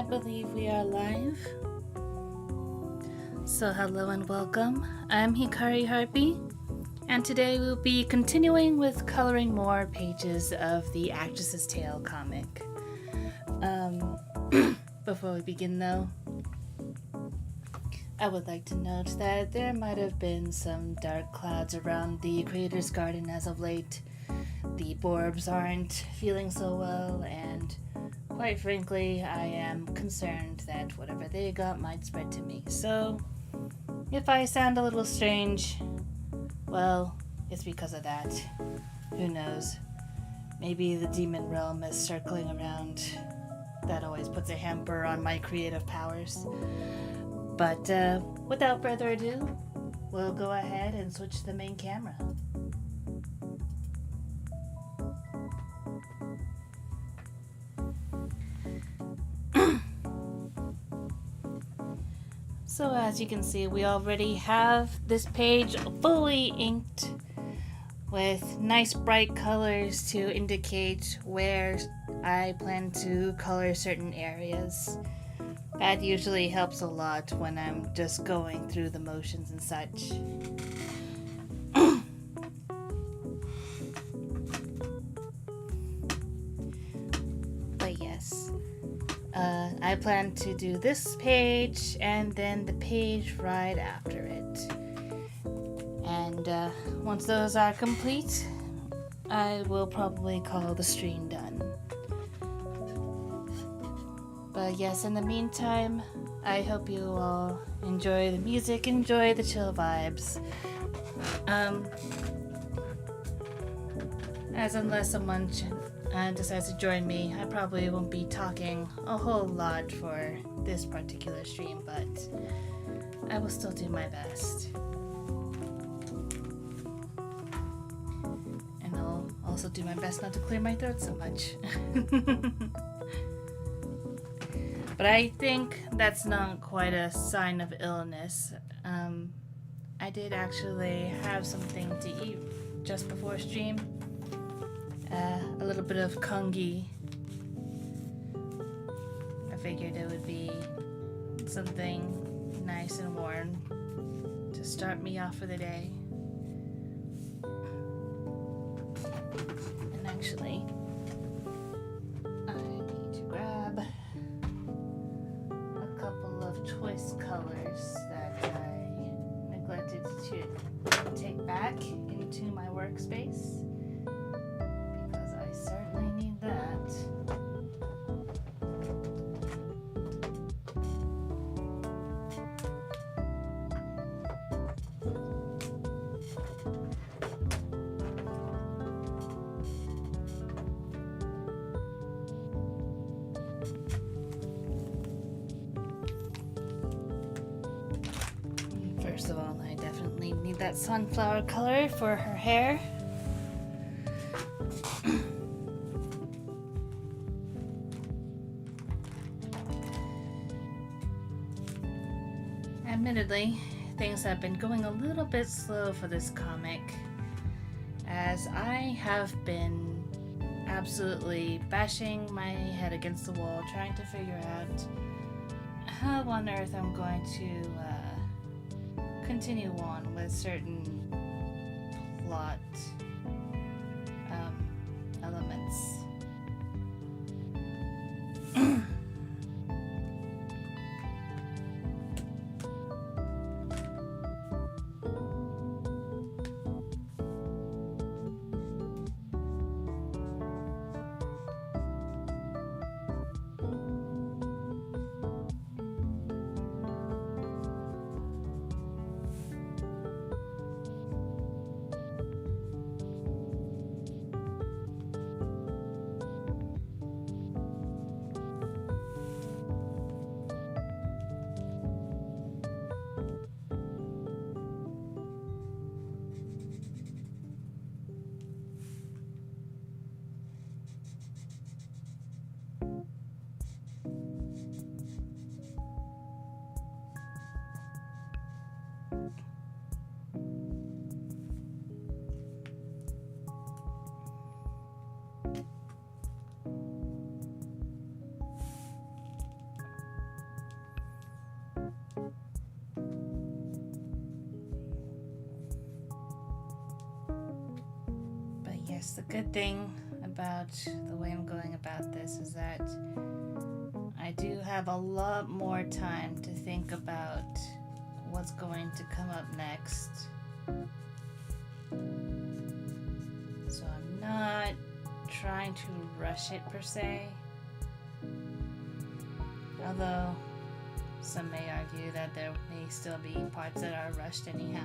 believe we are live. So hello and welcome. I'm Hikari Harpy, and today we'll be continuing with coloring more pages of the Actress's Tale comic. Before we begin though, I would like to note that there might have been some dark clouds around the creator's garden as of late. The Borbs aren't feeling so well, and quite frankly, I am concerned that whatever they got might spread to me. So, if I sound a little strange, well, it's because of that. Who knows? Maybe the demon realm is circling around. That always puts a hamper on my creative powers. But without further ado, we'll go ahead and switch to the main camera. So as you can see, we already have this page fully inked with nice bright colors to indicate where I plan to color certain areas. That usually helps a lot when I'm just going through the motions and such. But yes, I plan to do this page and then the page right after it. And once those are complete, I will probably call the stream done. But yes, in the meantime, I hope you all enjoy the music, enjoy the chill vibes. Unless someone decides to join me, I probably won't be talking a whole lot for this particular stream, but I will still do my best. And I'll also do my best not to clear my throat so much. But I think that's not quite a sign of illness. I did actually have something to eat just before stream. A little bit of kongi. I figured it would be something nice and warm to start me off for the day. And actually, I need to grab a couple of choice colors that I neglected to take back into my workspace. I certainly need that. First of all, I definitely need that sunflower color for her hair. Admittedly, things have been going a little bit slow for this comic, as I have been absolutely bashing my head against the wall trying to figure out how on earth I'm going to continue on with certain plot elements. guess the good thing about the way I'm going about this is that I do have a lot more time to think about what's going to come up next. So I'm not trying to rush it per se. Although some may argue that there may still be parts that are rushed anyhow.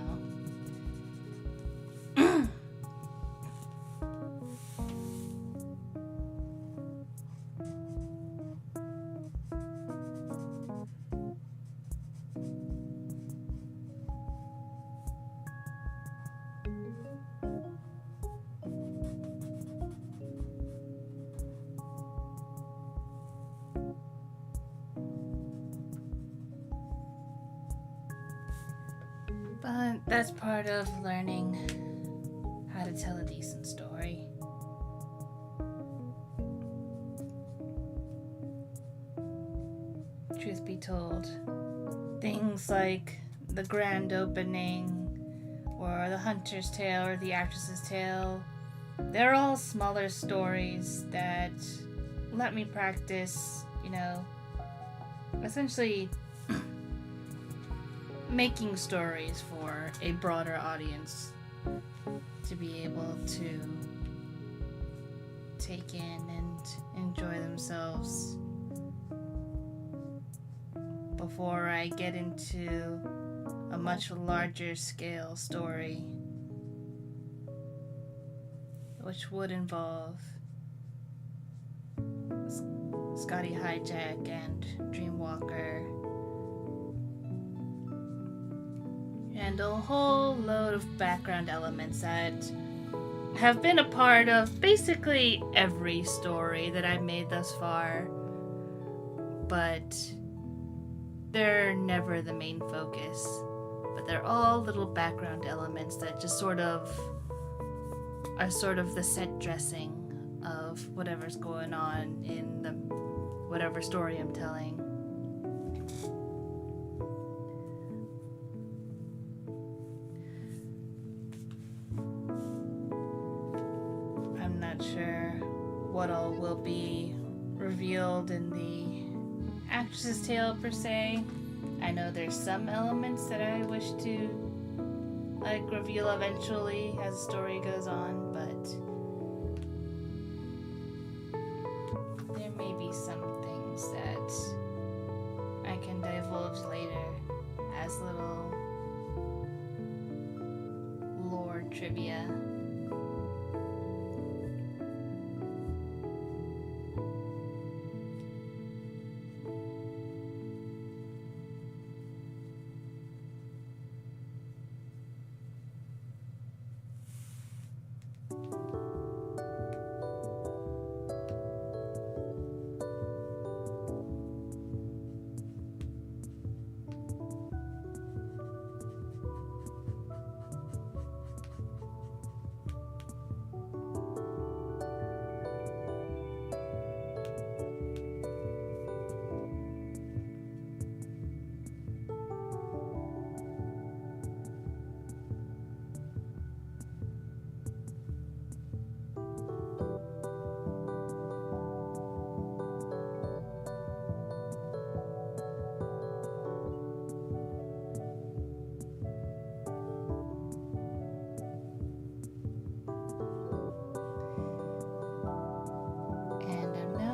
But that's part of learning how to tell a decent story. Truth be told, things like the grand opening, or the hunter's tale, or the actress's tale, they're all smaller stories that let me practice, essentially making stories for a broader audience to be able to take in and enjoy themselves before I get into a much larger scale story, which would involve Scotty Hijack and Dreamwalker and a whole load of background elements that have been a part of basically every story that I've made thus far, but they're never the main focus. But they're all little background elements that just are sort of the set dressing of whatever's going on in the whatever story I'm telling. I'm not sure what all will be revealed in the actress's tale per se. I know there's some elements that I wish to reveal eventually as the story goes on, but there may be some things that I can divulge later as little lore trivia.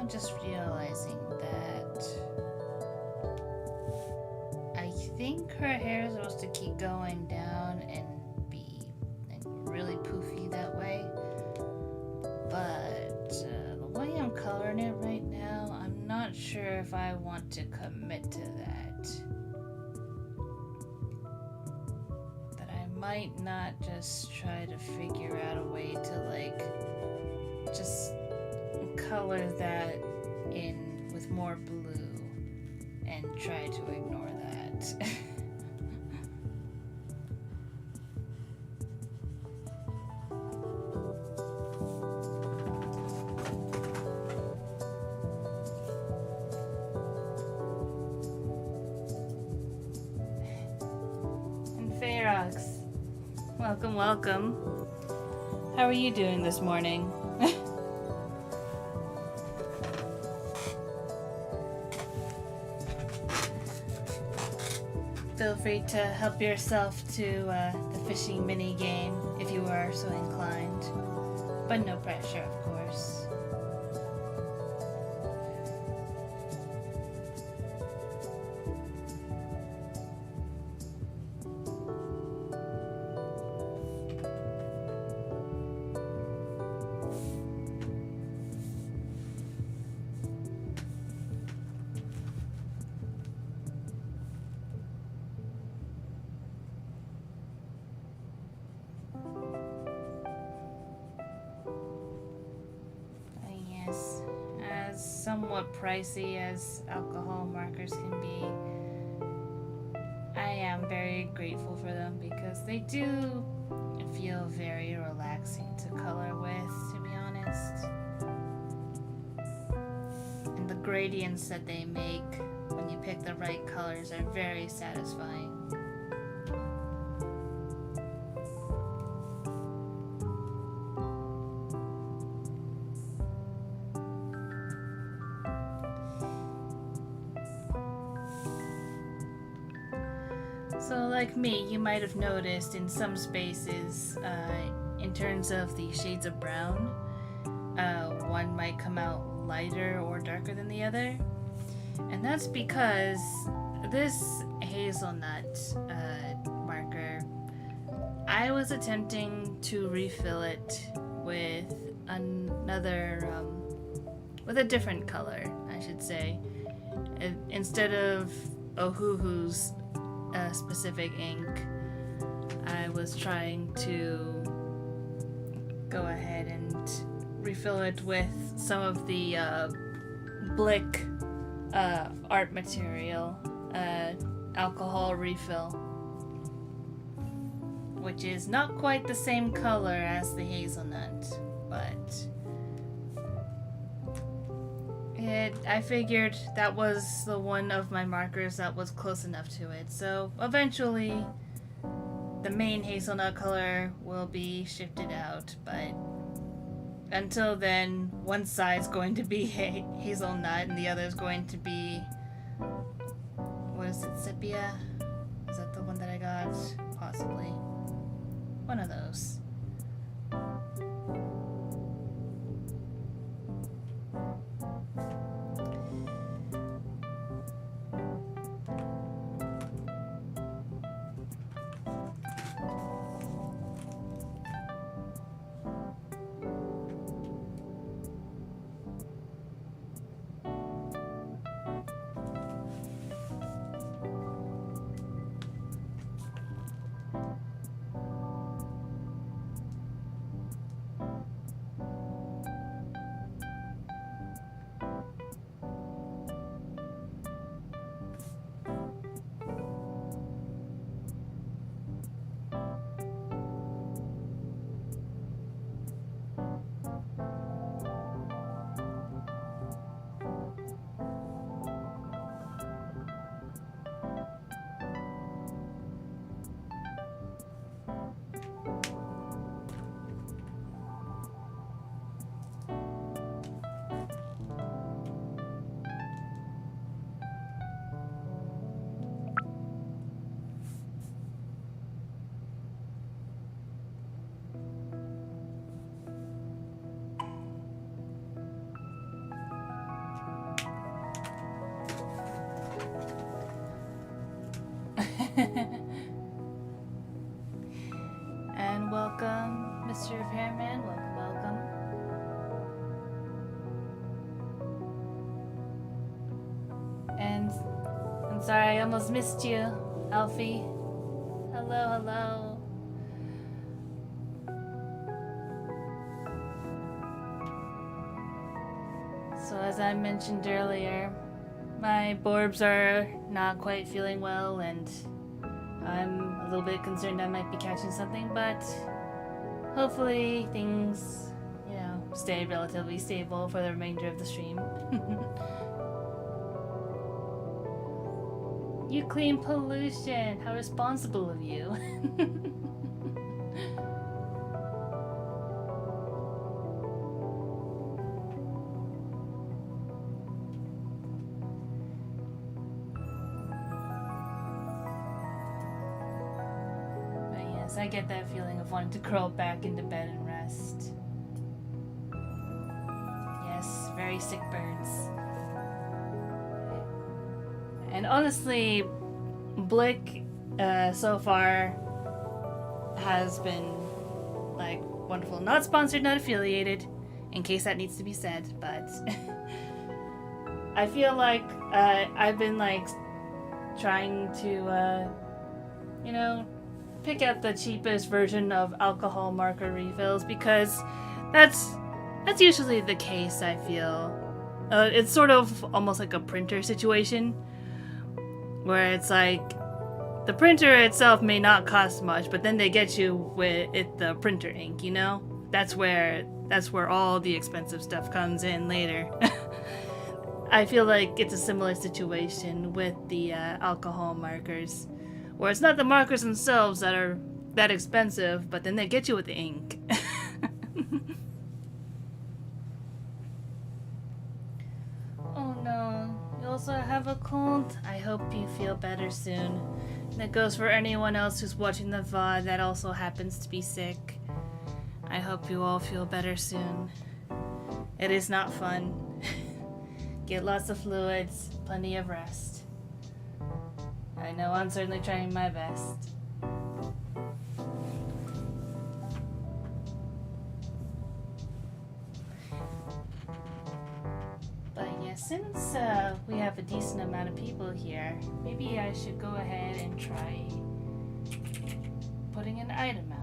Just realizing that I think her hair is supposed to keep going down and be really poofy that way, but the way I'm coloring it right now, I'm not sure if I want to commit to that. That I might not just try to figure out a way to just color that in with more blue and try to ignore that. And Ferox, welcome. How are you doing this morning? Feel free to help yourself to the fishing mini game if you are so inclined, but no pressure, of course. Somewhat pricey as alcohol markers can be, I am very grateful for them because they do feel very relaxing to color with, to be honest. And the gradients that they make when you pick the right colors are very satisfying. So like me, you might have noticed in some spaces, in terms of the shades of brown, one might come out lighter or darker than the other. And that's because this hazelnut marker, I was attempting to refill it with another, with a different color, I should say. Instead of Ohuhu's specific ink, I was trying to go ahead and refill it with some of the Blick art material alcohol refill, which is not quite the same color as the hazelnut, but I figured that was the one of my markers that was close enough to it. So eventually the main hazelnut color will be shifted out, but until then, one side's going to be hazelnut and the other is going to be, what is it, sepia? Is that the one that I got? Possibly. One of those. And welcome, Mr. Repairman. Welcome. And I'm sorry, I almost missed you, Alfie. Hello. So as I mentioned earlier, my Borbs are not quite feeling well, and I'm a little bit concerned I might be catching something, but hopefully things, stay relatively stable for the remainder of the stream. You clean pollution! How responsible of you! get that feeling of wanting to curl back into bed and rest. Yes, very sick birds. And honestly, Blick so far has been like wonderful. Not sponsored, not affiliated, in case that needs to be said, but I feel like I've been like trying to pick out the cheapest version of alcohol marker refills, because that's usually the case, I feel. It's sort of almost like a printer situation, where it's like the printer itself may not cost much, but then they get you with the printer ink, you know? That's where all the expensive stuff comes in later. I feel like it's a similar situation with the alcohol markers, where it's not the markers themselves that are that expensive, but then they get you with the ink. Oh no, you also have a cold? I hope you feel better soon. That goes for anyone else who's watching the VOD that also happens to be sick. I hope you all feel better soon. It is not fun. Get lots of fluids, plenty of rest. I know I'm certainly trying my best. But yeah, since we have a decent amount of people here, maybe I should go ahead and try putting an item out.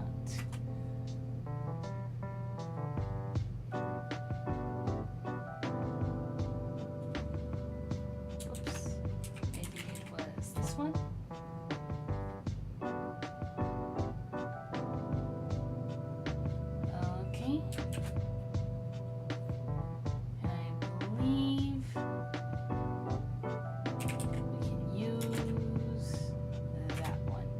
Oops. Maybe it was this one? Okay. And I believe we can use that one.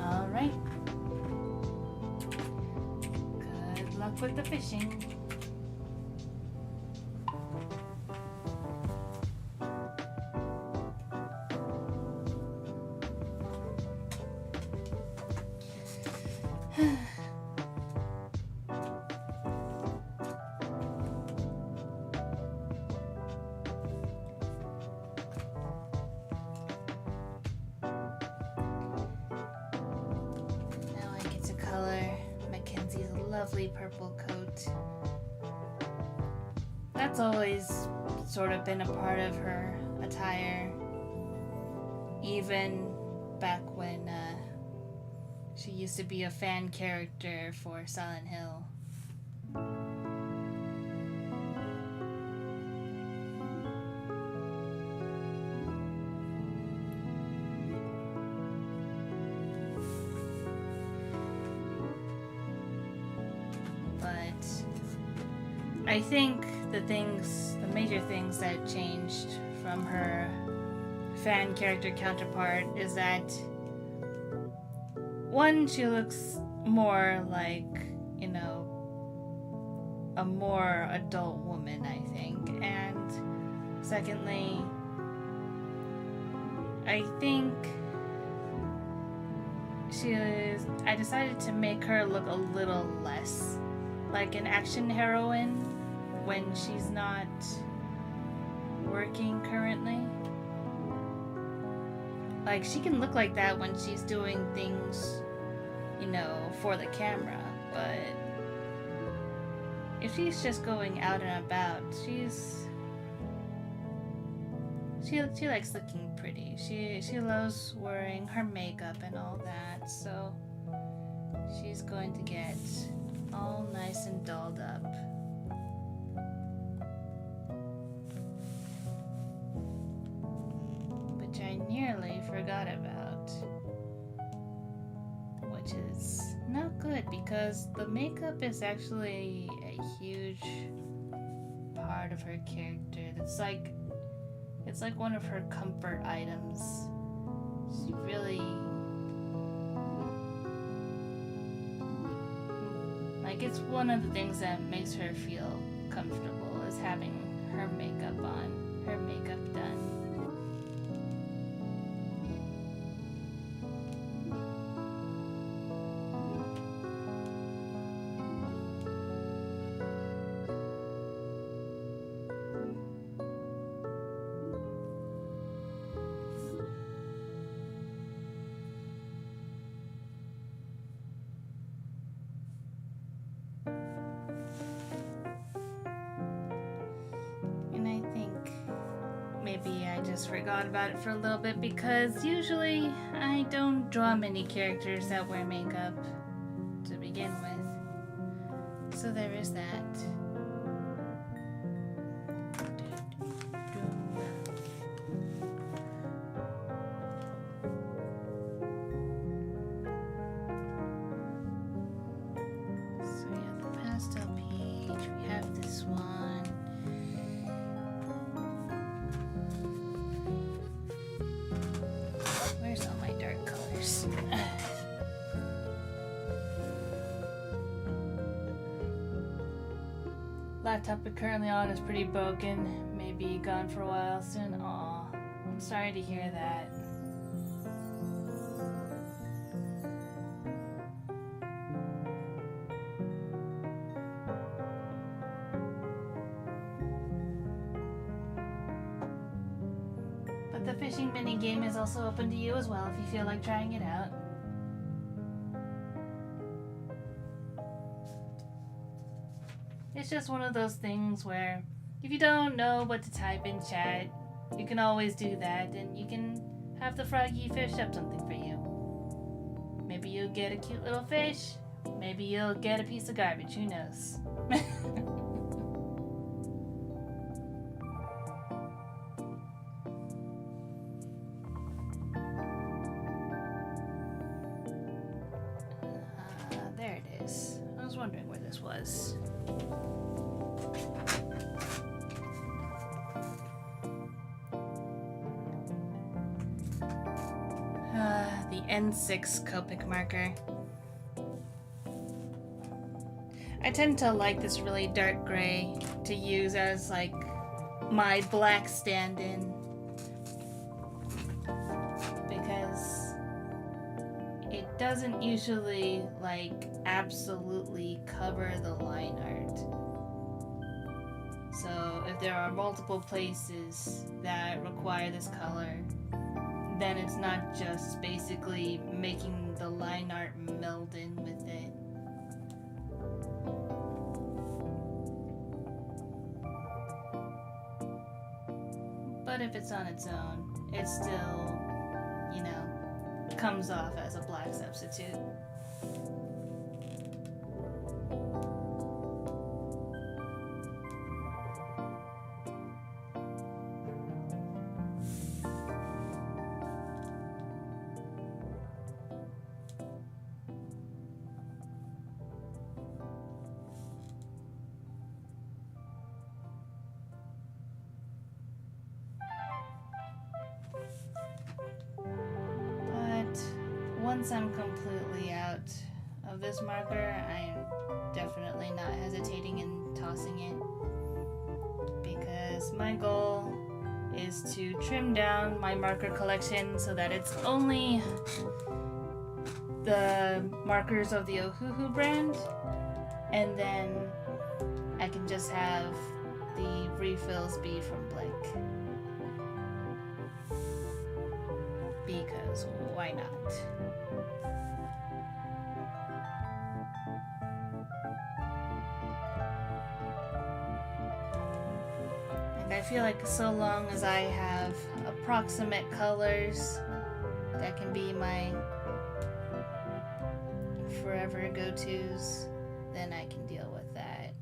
Alright. Good luck with the fishing. Now I get to color Mackenzie's lovely purple coat. That's always sort of been a part of her attire, even back when she used to be a fan character for Silent Hill. But I think the major things that changed from her fan character counterpart is that, one, she looks more like, a more adult woman, I think. And secondly, I think I decided to make her look a little less like an action heroine when she's not working currently. Like, she can look like that when she's doing things, for the camera, but if she's just going out and about, she likes looking pretty. She loves wearing her makeup and all that, so she's going to get all nice and dolled up. Which I nearly forgot about. Which is not good, because the makeup is actually a huge part of her character. It's like one of her comfort items. She really, it's one of the things that makes her feel comfortable, is having her makeup on, her makeup done. just forgot about it for a little bit because usually I don't draw many characters that wear makeup to begin with. So there is that. So we have the pastel page, we have this one. Where's all my dark colors? Laptop we're currently on is pretty broken. Maybe gone for a while soon. Aw, I'm sorry to hear that. But the fishing mini game is also open to you as well if you feel like trying it out. It's just one of those things where if you don't know what to type in chat, you can always do that and you can have the froggy fish up something for you. Maybe you'll get a cute little fish, maybe you'll get a piece of garbage, who knows. There it is. I was wondering where this was. The N6 Copic marker. I tend to like this really dark gray to use as like my black stand-in because it doesn't usually like absolutely cover the line art. So if there are multiple places that require this color, then it's not just basically making the line art meld in with it. But if it's on its own, it still, you know, comes off as a black substitute. Once I'm completely out of this marker, I'm definitely not hesitating in tossing it because my goal is to trim down my marker collection so that it's only the markers of the Ohuhu brand, and then I can just have the refills be from Blick. Because why not? And I feel like so long as I have approximate colors that can be my forever go-tos, then I can deal with that.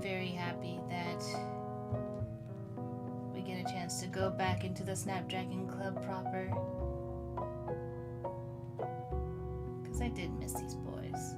Very happy that we get a chance to go back into the Snapdragon Club proper, because I did miss these boys.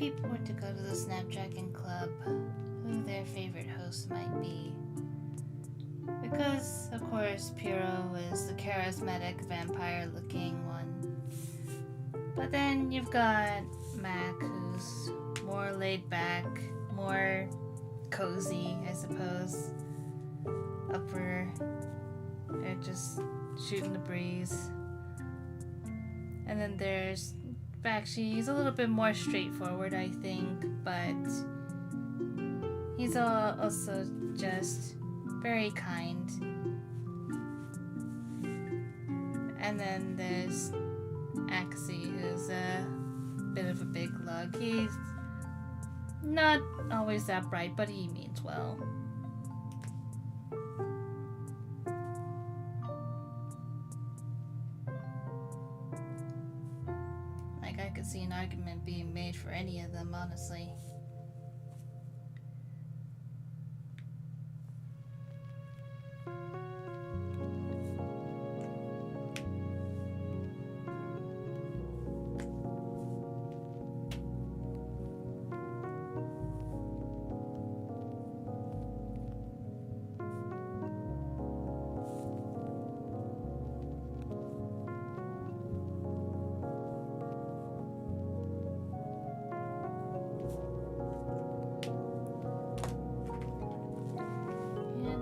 people were to go to the Snapdragon Club, who their favorite host might be. Because, of course, Piro is the charismatic vampire-looking one. But then you've got Mac, who's more laid back, more cozy, I suppose. Upper, they're just shooting the breeze. And then there's Bakshi. He's a little bit more straightforward, I think, but he's also just very kind. And then there's Axie, who's a bit of a big lug. He's not always that bright, but he means well. Like, I could see an argument being made for any of them, honestly.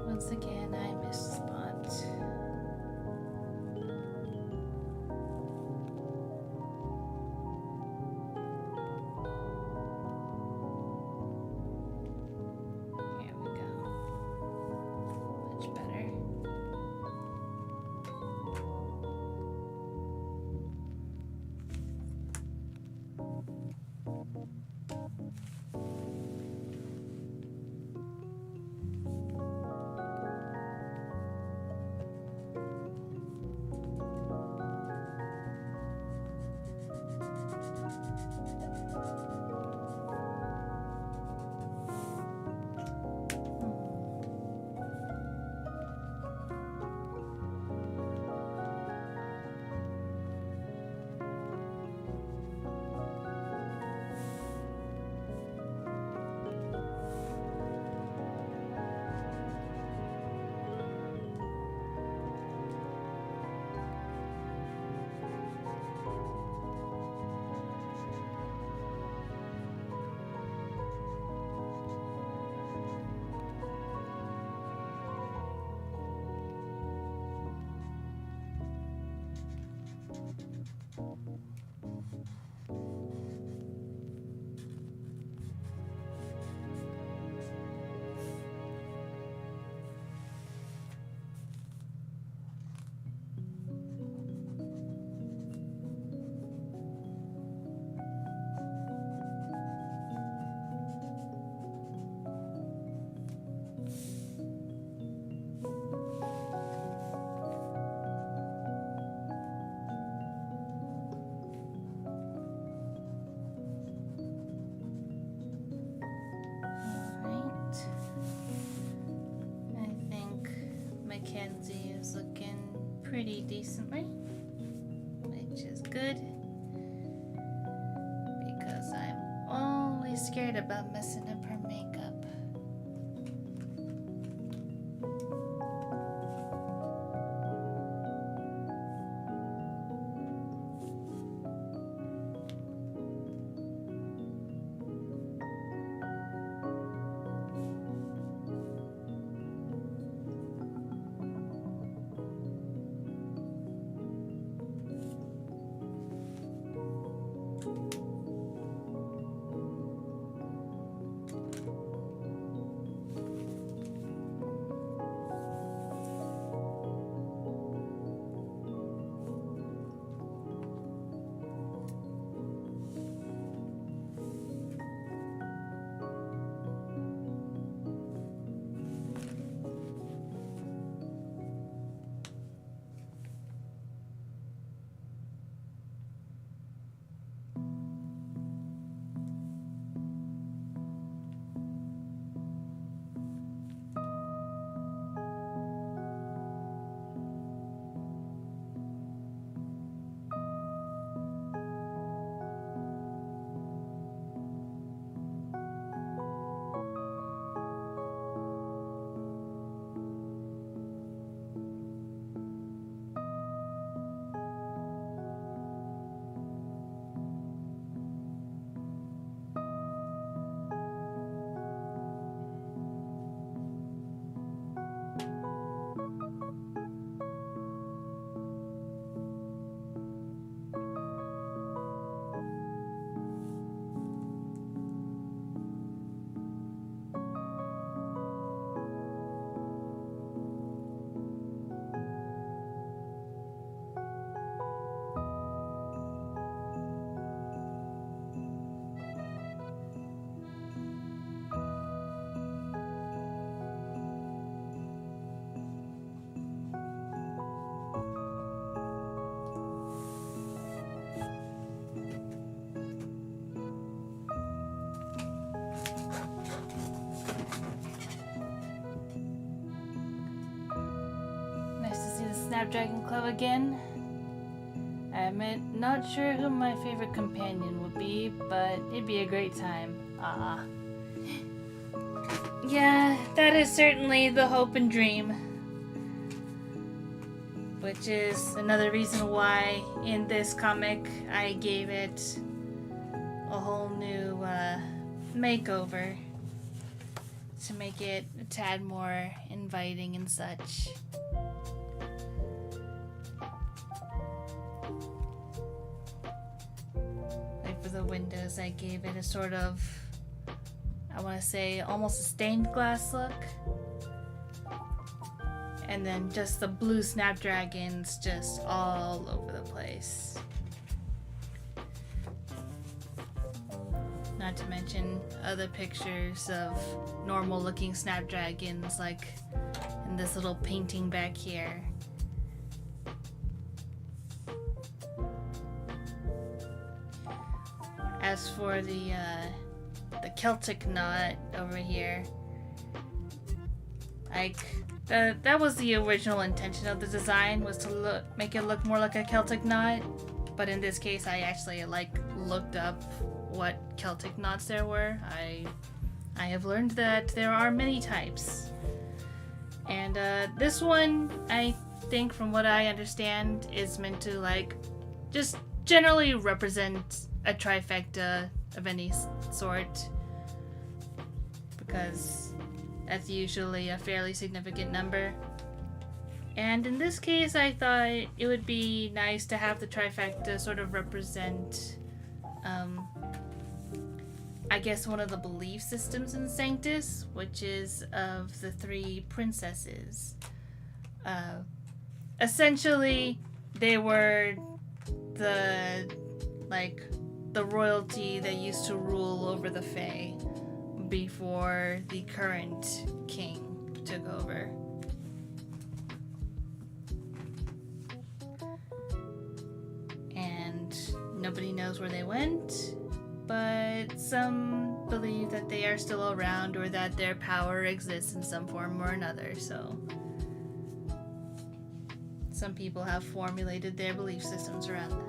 Once again, I missed the spot. Here we go. Much better. Mackenzie is looking pretty decently, which is good, because I'm always scared about messing up her makeup. Snapdragon Club again. I admit, not sure who my favorite companion would be, but it'd be a great time. Yeah, that is certainly the hope and dream. Which is another reason why in this comic I gave it a whole new makeover to make it a tad more inviting and such. Like for the windows, I gave it a sort of, I want to say, almost a stained glass look. And then just the blue snapdragons just all over the place. Not to mention other pictures of normal looking snapdragons, like in this little painting back here. As for the Celtic knot over here, like that was the original intention of the design, was to make it look more like a Celtic knot. But in this case, I actually looked up what Celtic knots there were. I have learned that there are many types, and this one, I think, from what I understand, is meant to just generally represent a trifecta of any sort, because that's usually a fairly significant number. And in this case, I thought it would be nice to have the trifecta sort of represent, I guess, one of the belief systems in Sanctus, which is of the three princesses. Essentially, they were the royalty that used to rule over the Fae before the current king took over. And nobody knows where they went, but some believe that they are still around, or that their power exists in some form or another, so some people have formulated their belief systems around that.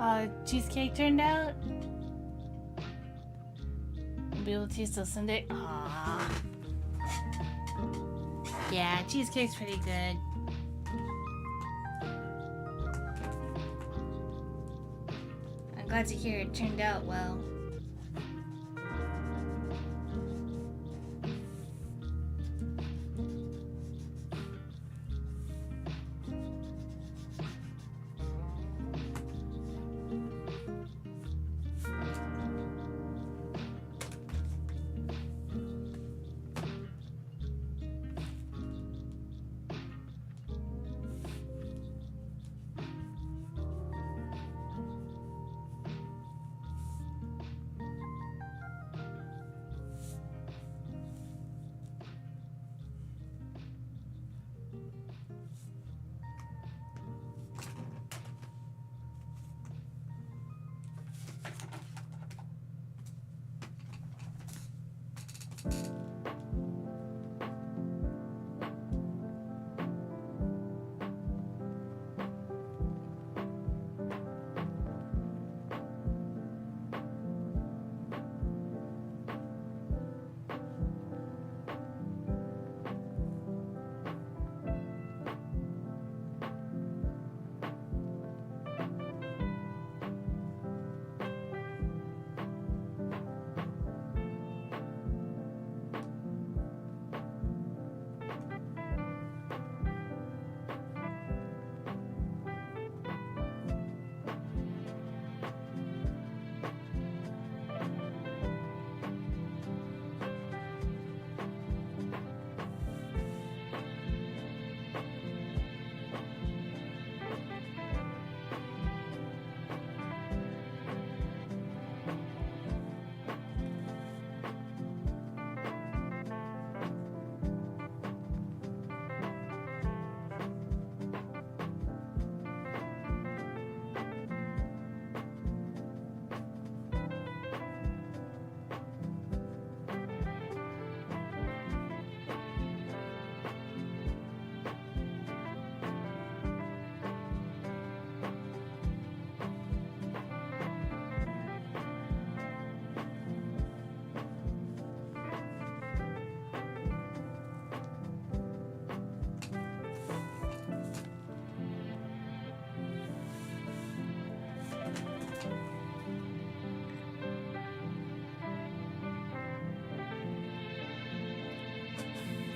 how cheesecake turned out? We'll be able to taste till Sunday. Aww. Yeah, cheesecake's pretty good. I'm glad to hear it turned out well.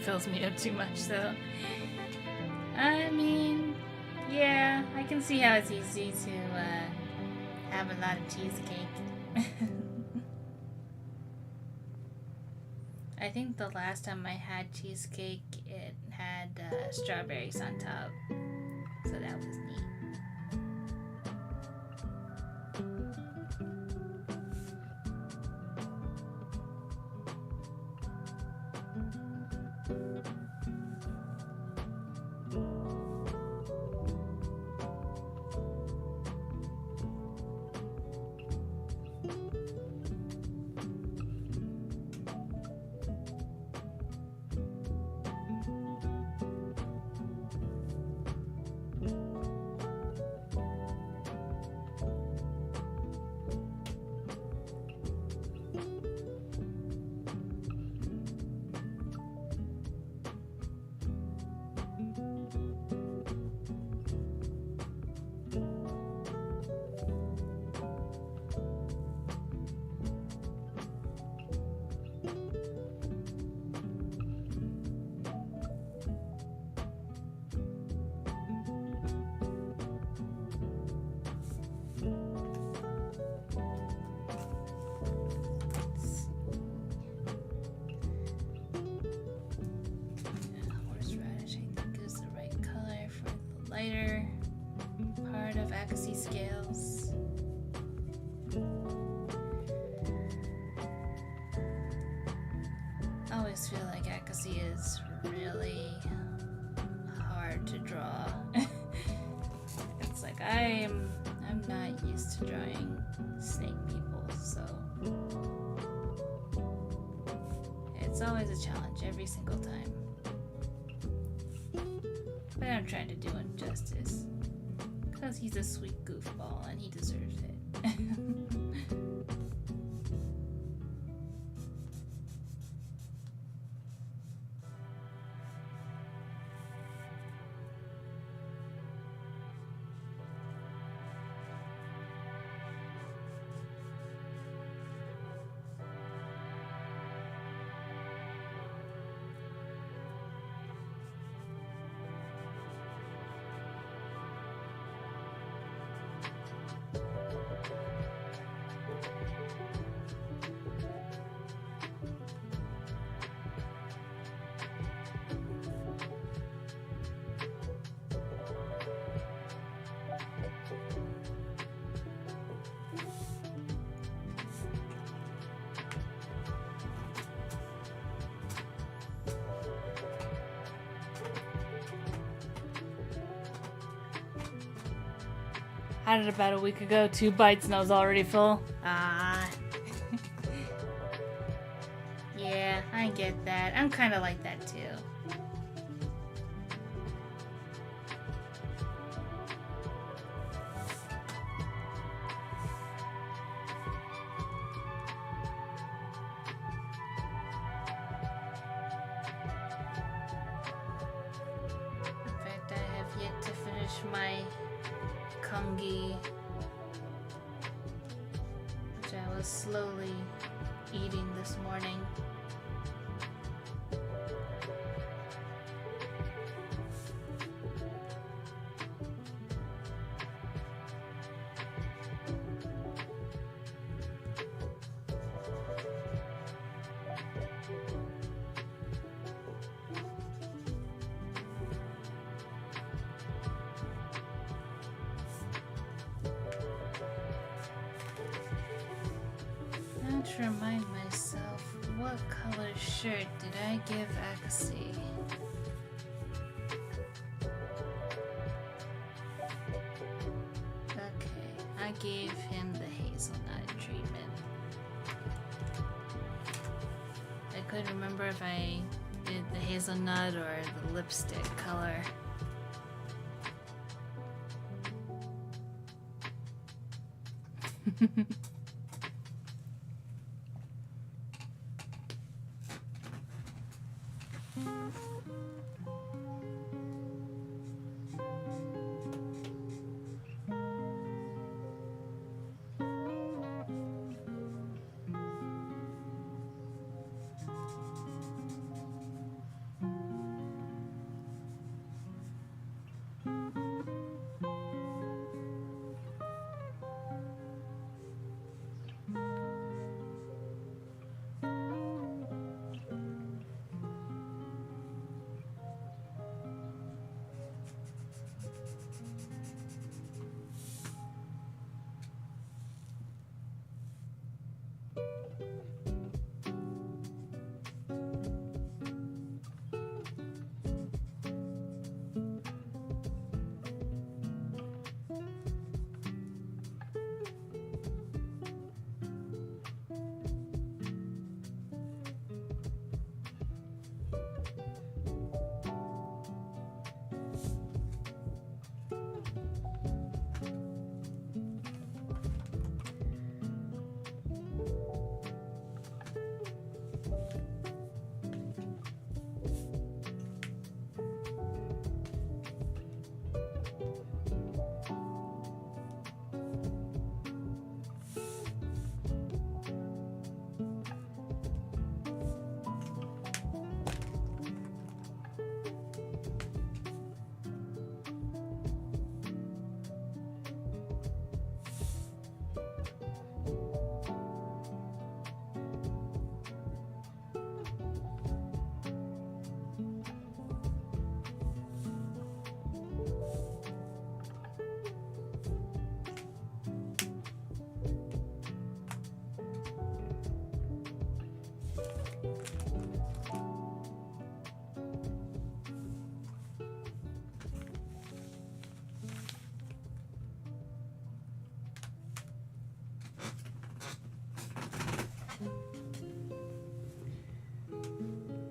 Fills me up too much, so I mean, yeah, I can see how it's easy to have a lot of cheesecake. I think the last time I had cheesecake, it had strawberries on top, so that was neat. Part of accuracy scales. I always feel like accuracy is really hard to draw. It's like I'm not used to drawing snake people, so it's always a challenge every single time. But I'm trying to do it justice. Because he's a sweet goofball and he deserves it. Had it about a week ago, 2 bites and I was already full. Ah. Yeah, I get that. I'm kind of like that too. In fact, I have yet to finish my Kongi, which I was slowly eating this morning. To remind myself, what color shirt did I give Akasi? Okay, I gave him the hazelnut treatment. I couldn't remember if I did the hazelnut or the lipstick color.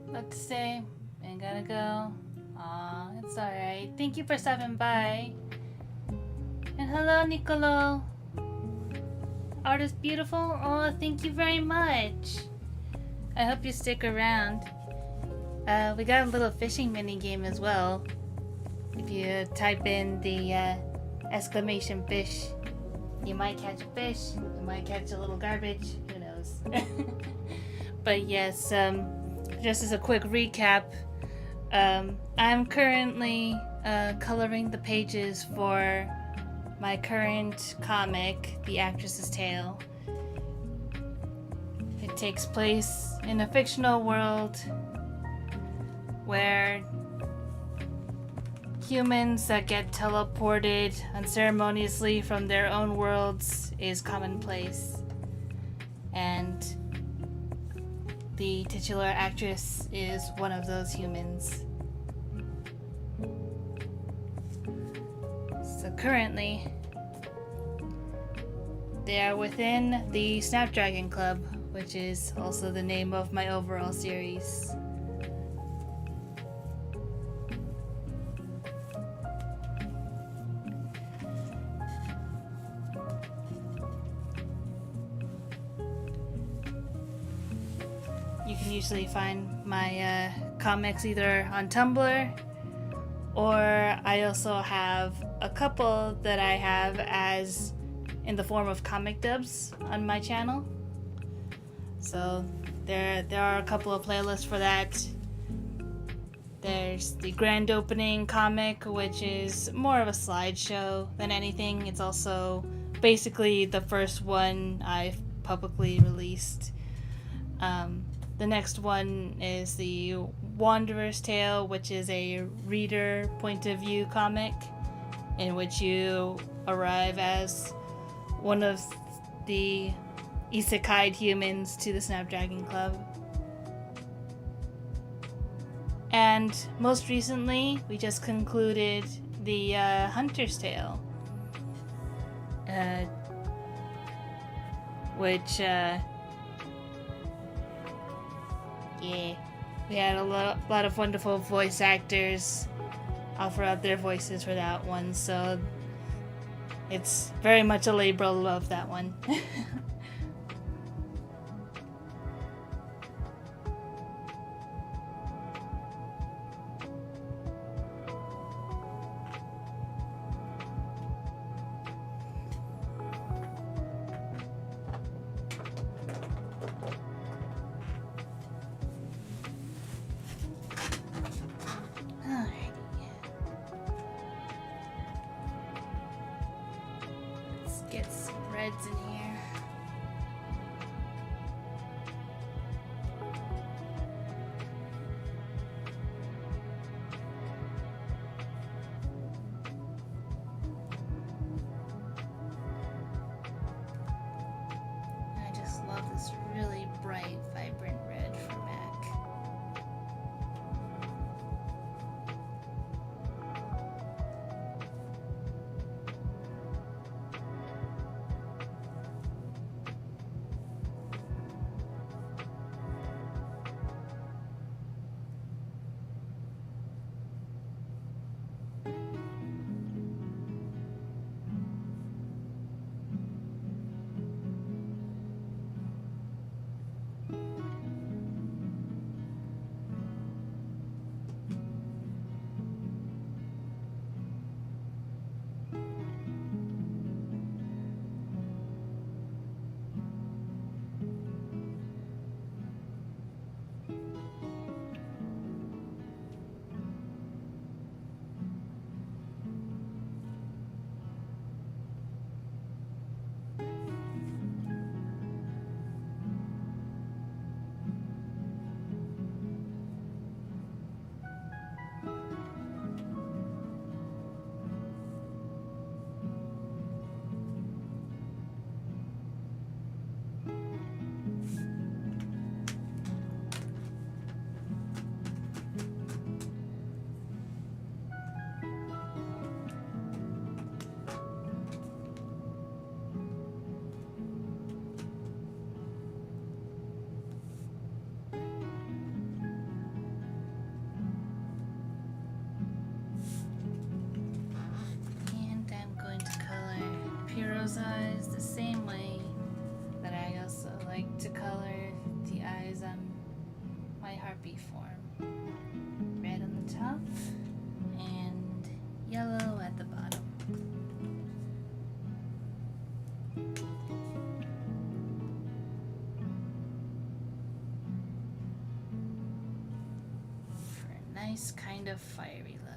What to say? Ain't gotta go. Aw, it's alright. Thank you for stopping by. And hello, Nicolo. Art is beautiful. Oh, thank you very much. I hope you stick around. We got a little fishing mini game as well. If you type in the exclamation fish, you might catch a fish. You might catch a little garbage. Who knows? But yes, just as a quick recap, I'm currently coloring the pages for my current comic, The Actress's Tale. It takes place in a fictional world where humans that get teleported unceremoniously from their own worlds is commonplace. And the titular actress is one of those humans. So currently, they are within the Snapdragon Club, which is also the name of my overall series. You can usually find my comics either on Tumblr, or I also have a couple that I have as in the form of comic dubs on my channel. So there are a couple of playlists for that. There's the grand opening comic, which is more of a slideshow than anything. It's also basically the first one I've publicly released. The next one is the Wanderer's Tale, which is a reader point of view comic in which you arrive as one of the isekai humans to the Snapdragon Club. And most recently, we just concluded the Hunter's Tale, which we had a lot of wonderful voice actors offer up their voices for that one, so it's very much a labor of love, that one. Get some reds in here. I just love this really bright, vibrant red for Mac. eyes the same way that I also like to color the eyes on my Harpy form. Red on the top and yellow at the bottom. For a nice kind of fiery look.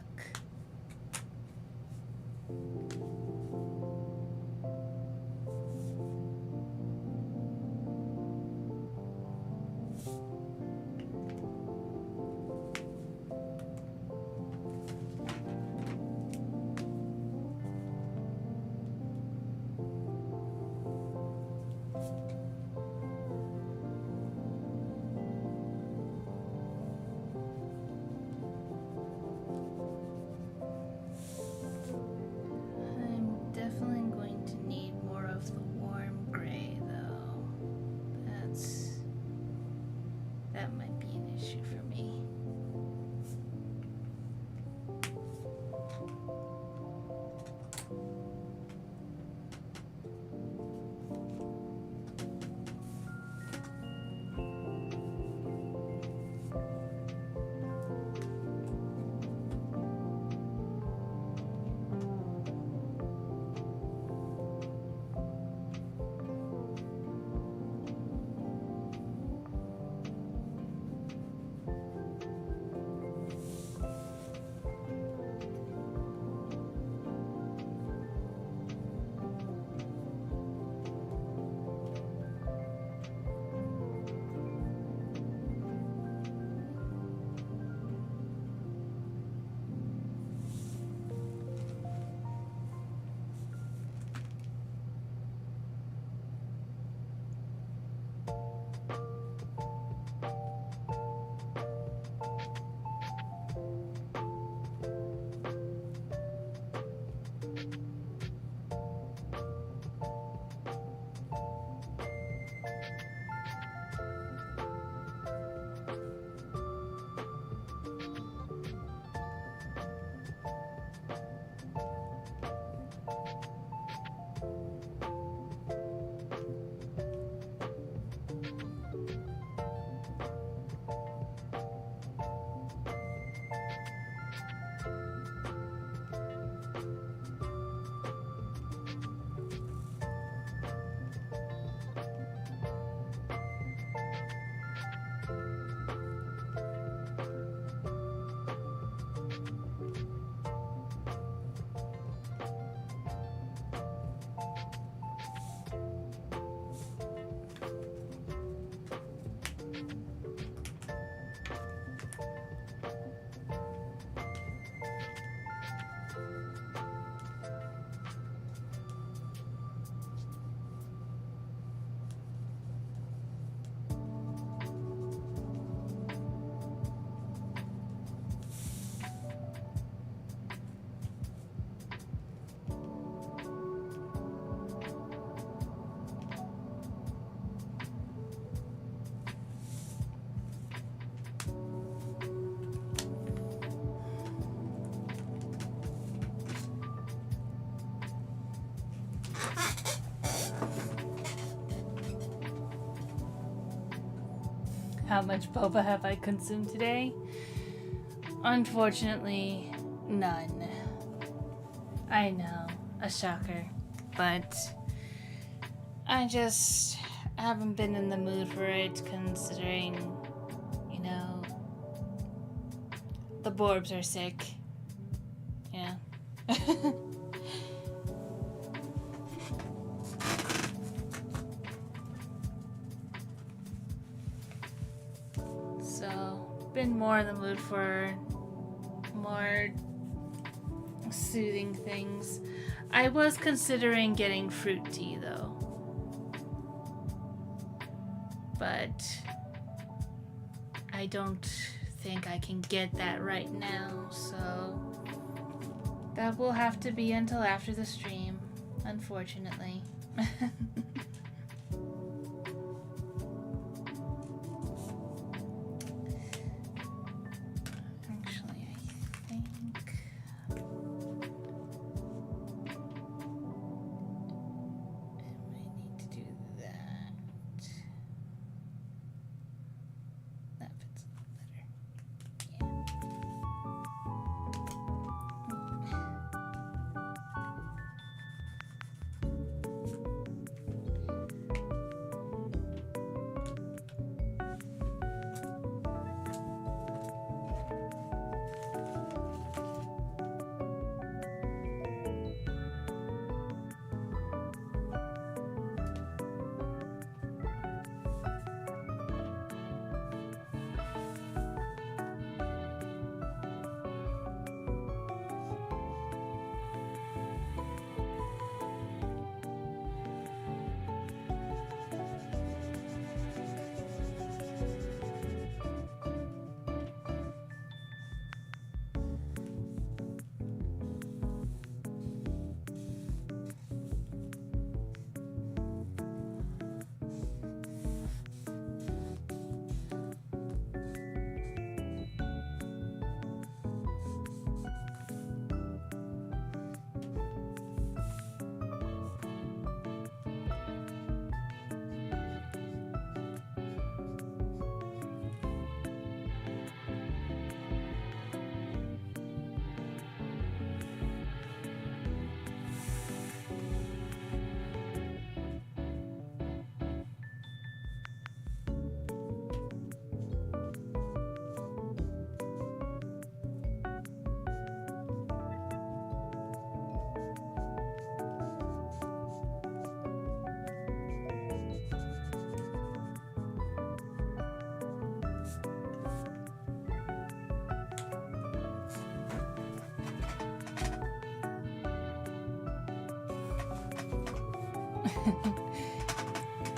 That might be an issue for me. How much boba have I consumed today? Unfortunately, none. I know, a shocker, but I just haven't been in the mood for it considering, you know, the Borbs are sick. Yeah. So, been more in the mood for more soothing things. I was considering getting fruit tea though, but I don't think I can get that right now, so that will have to be until after the stream, unfortunately.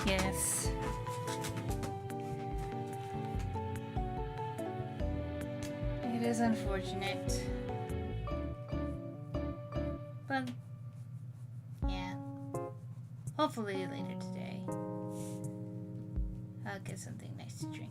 Yes. It is unfortunate. But, yeah. Hopefully later today, I'll get something nice to drink.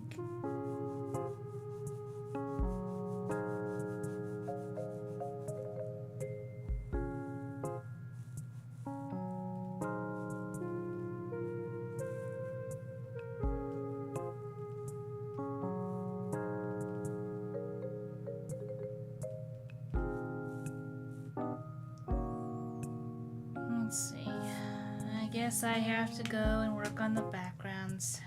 Let's see. I guess I have to go and work on the backgrounds.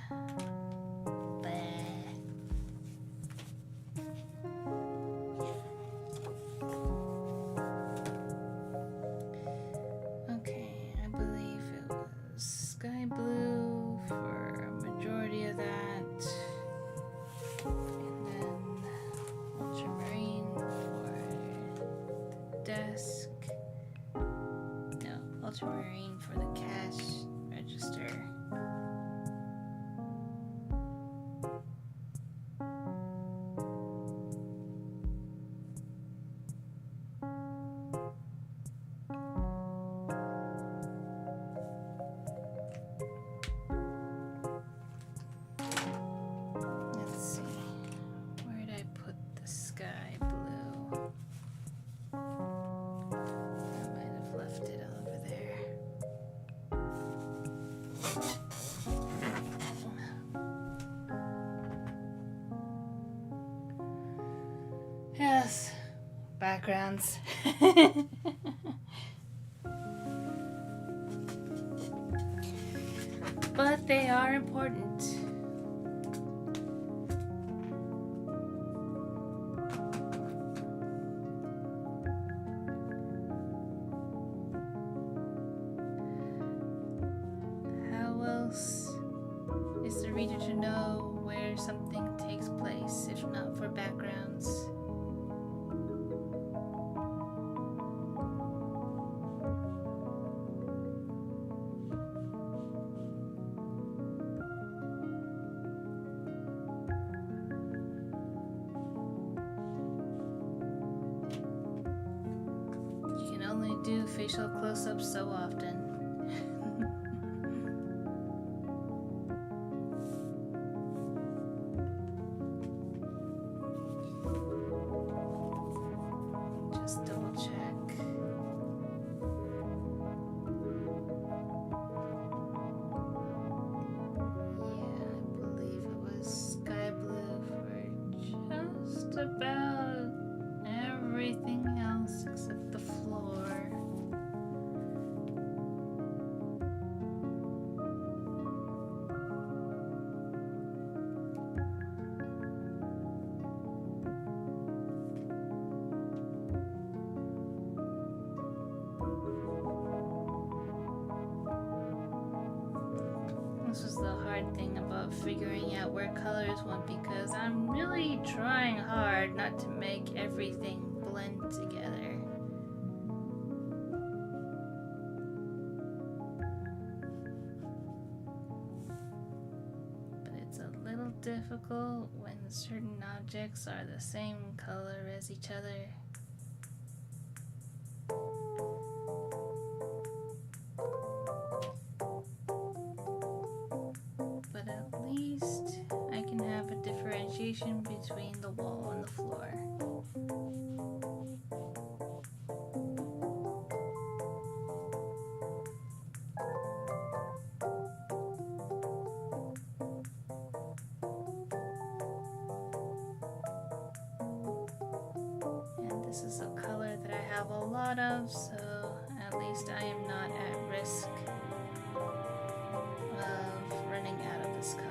Okay, I believe it was sky blue for a majority of that. And then ultramarine for the desk. No, ultramarine for the cash register. Let's see. Where did I put the sky blue? I might have left it over there. Yes, backgrounds. But they are important. How else is the reader to know where something takes place if not for backgrounds? You can only do facial close-ups so often. Just double check. Yeah, I believe it was sky blue for just about everything else except the floor. This was the hard thing about figuring out where colors went because I'm really trying hard not to make everything blend together. But it's a little difficult when certain objects are the same color as each other. But at least I can have a differentiation between the wall and the floor. And this is a color that I have a lot of, so at least I am not at risk of running out of this color.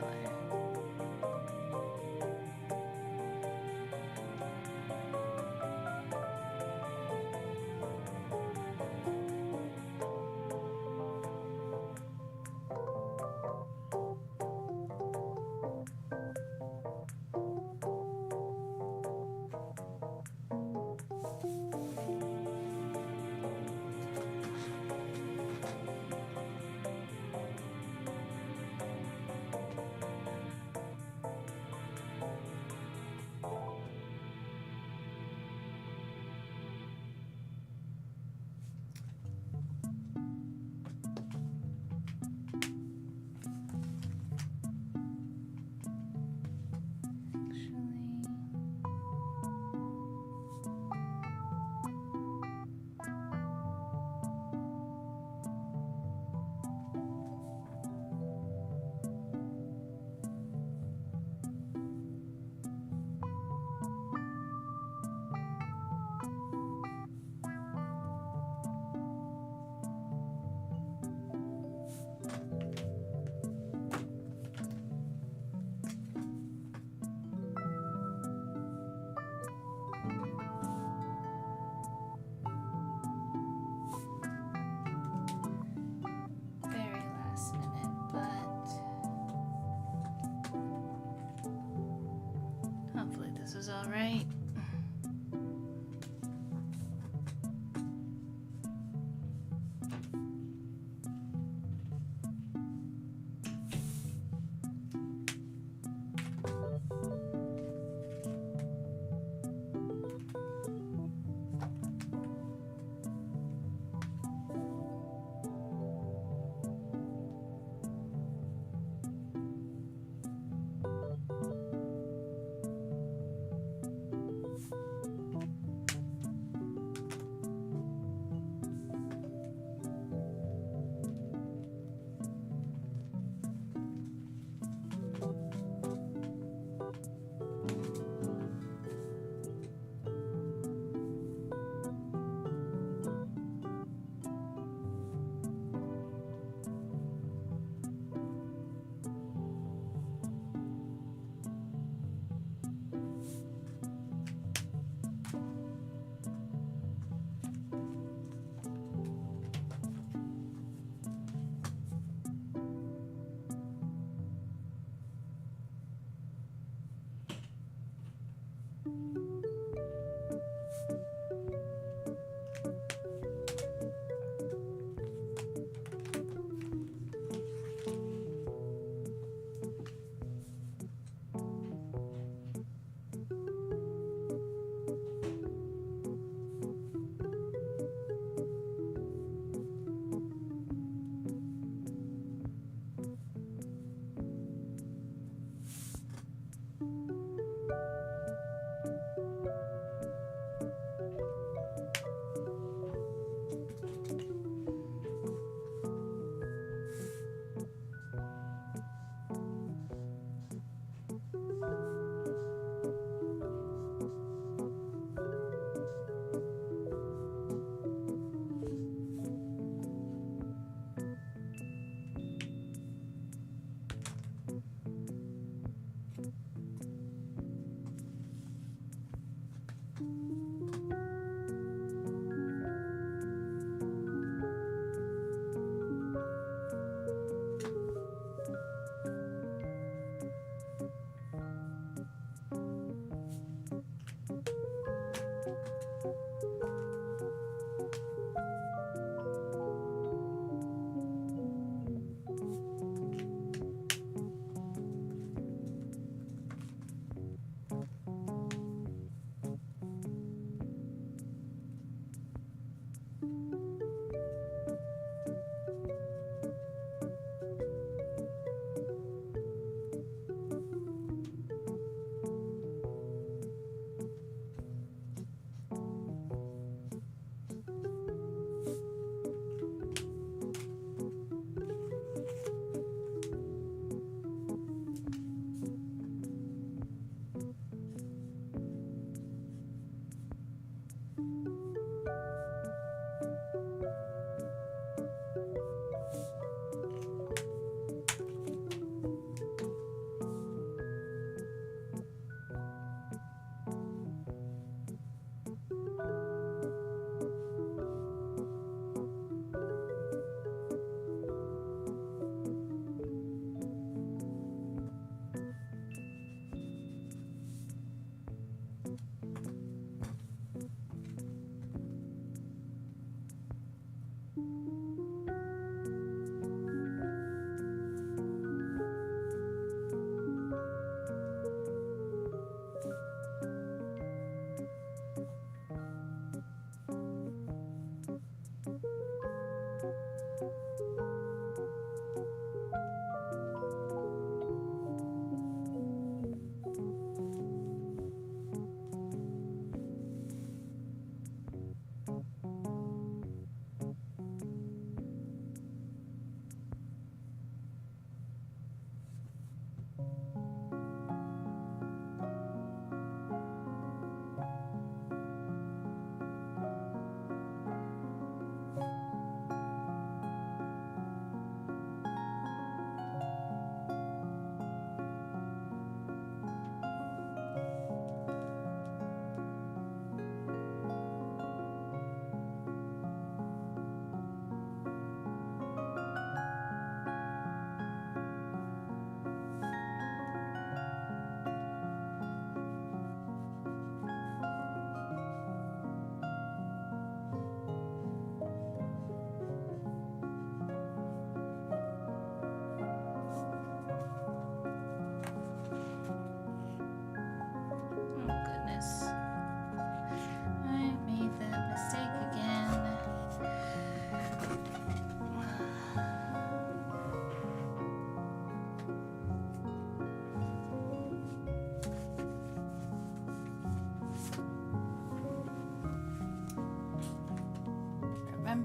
alright.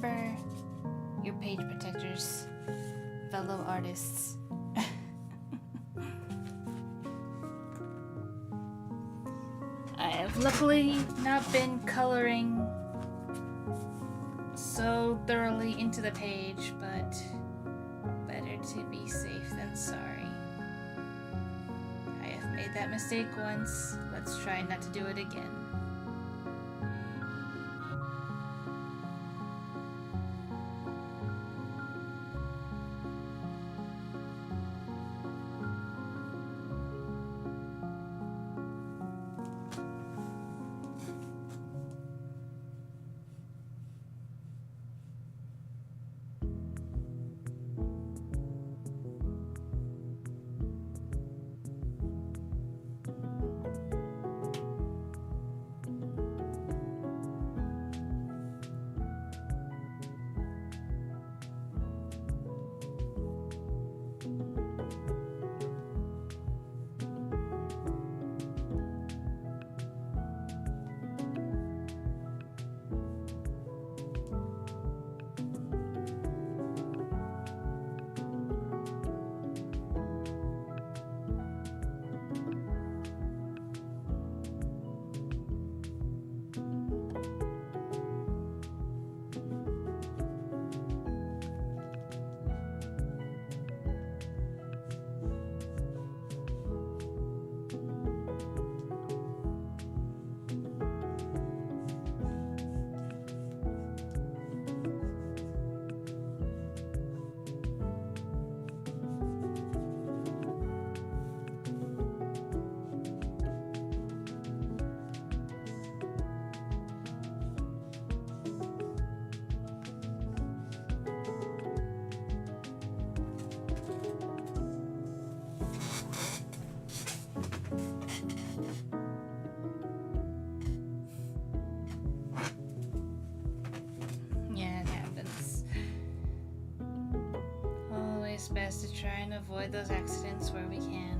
remember your page protectors, fellow artists. I have luckily not been coloring so thoroughly into the page, but better to be safe than sorry. I have made that mistake once. Let's try not to do it again. Best to try and avoid those accidents where we can.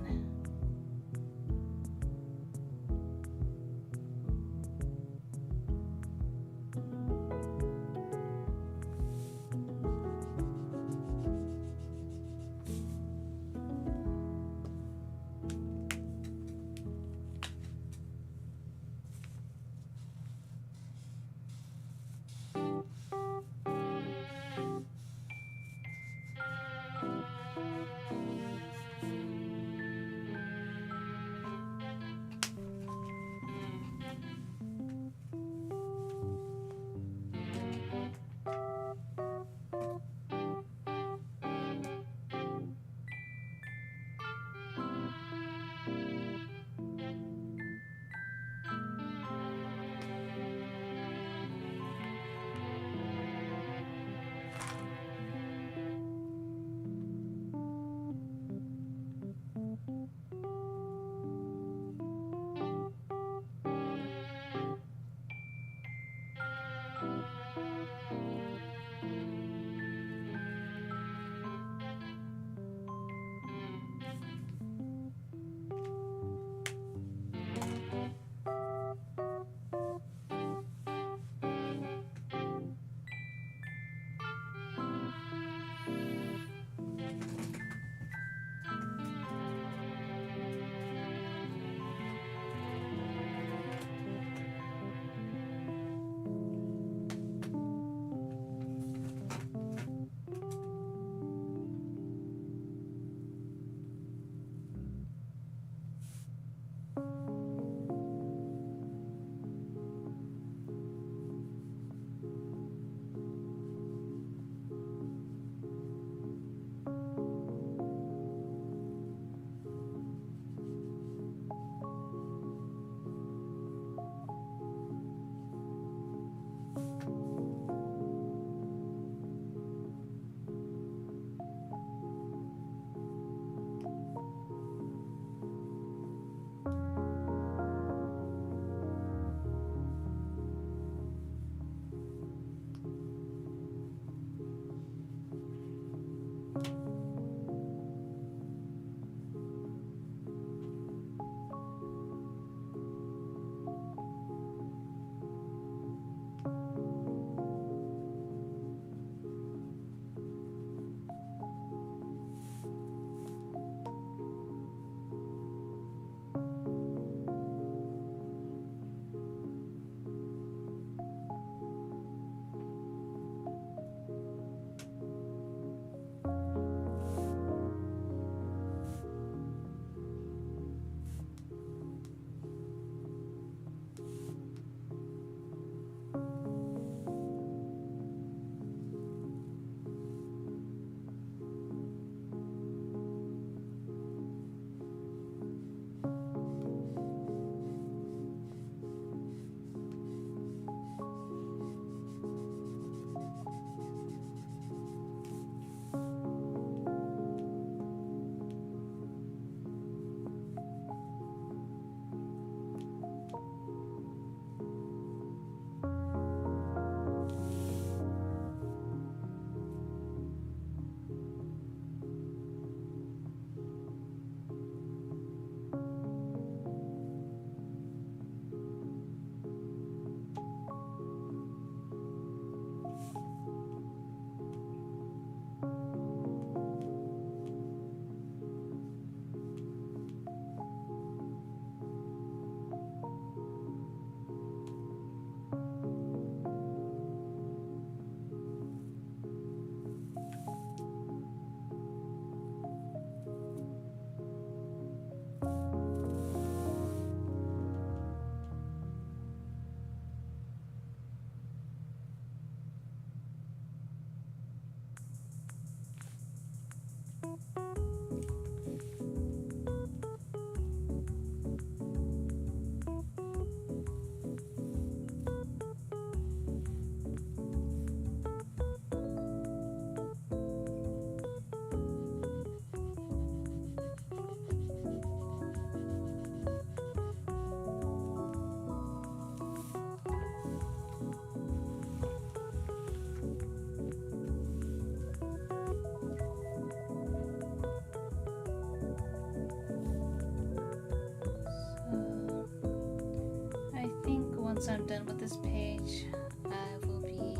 once I'm done with this page, I will be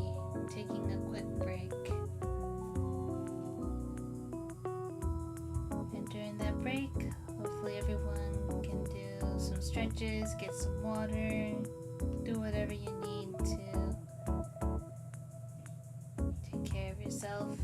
taking a quick break. And during that break, hopefully everyone can do some stretches, get some water, do whatever you need to take care of yourself.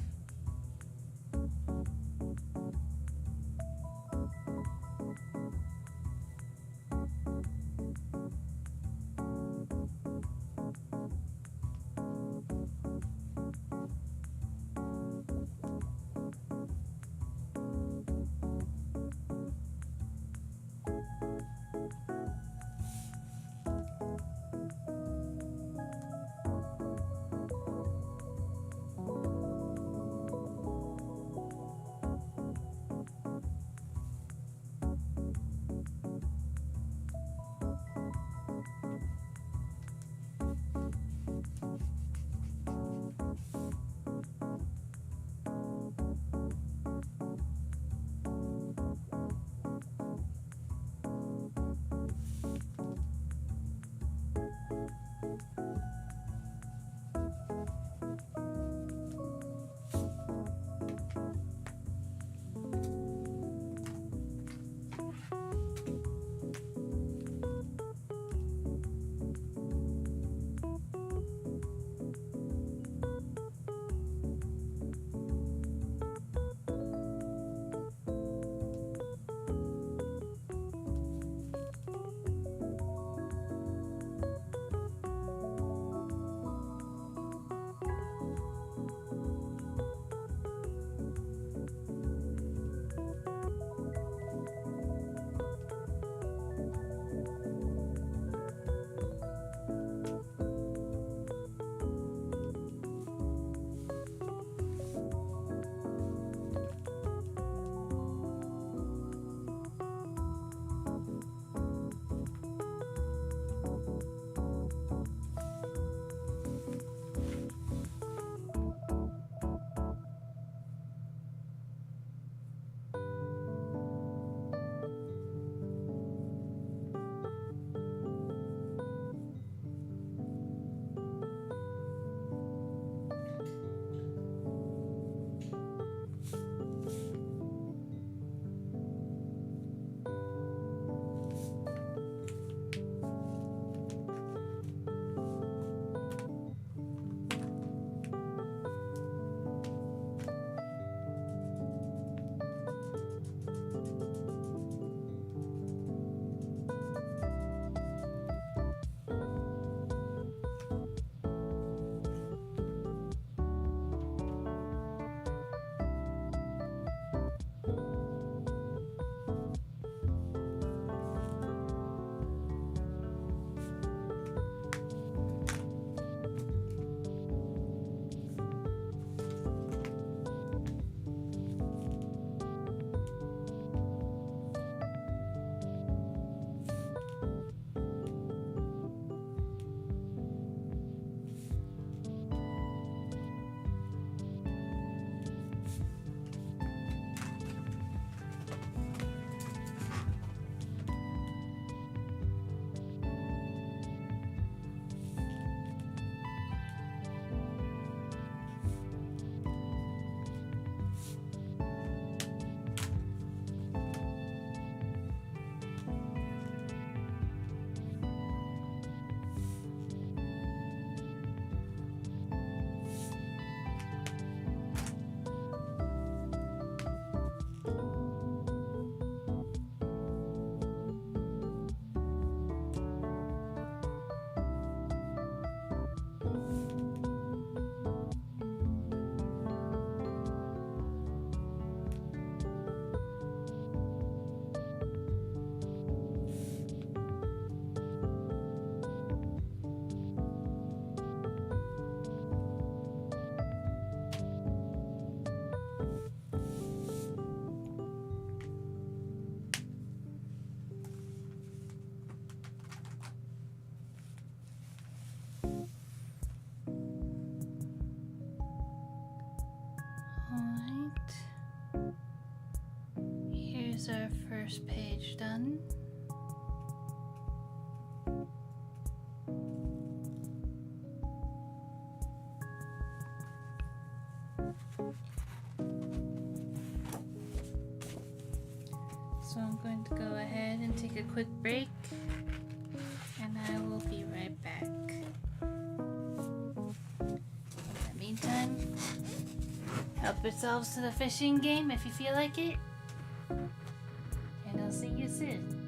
Here's our first page done. So I'm going to go ahead and take a quick break, and I will be right back. In the meantime, help yourselves to the fishing game if you feel like it, and I'll see you soon.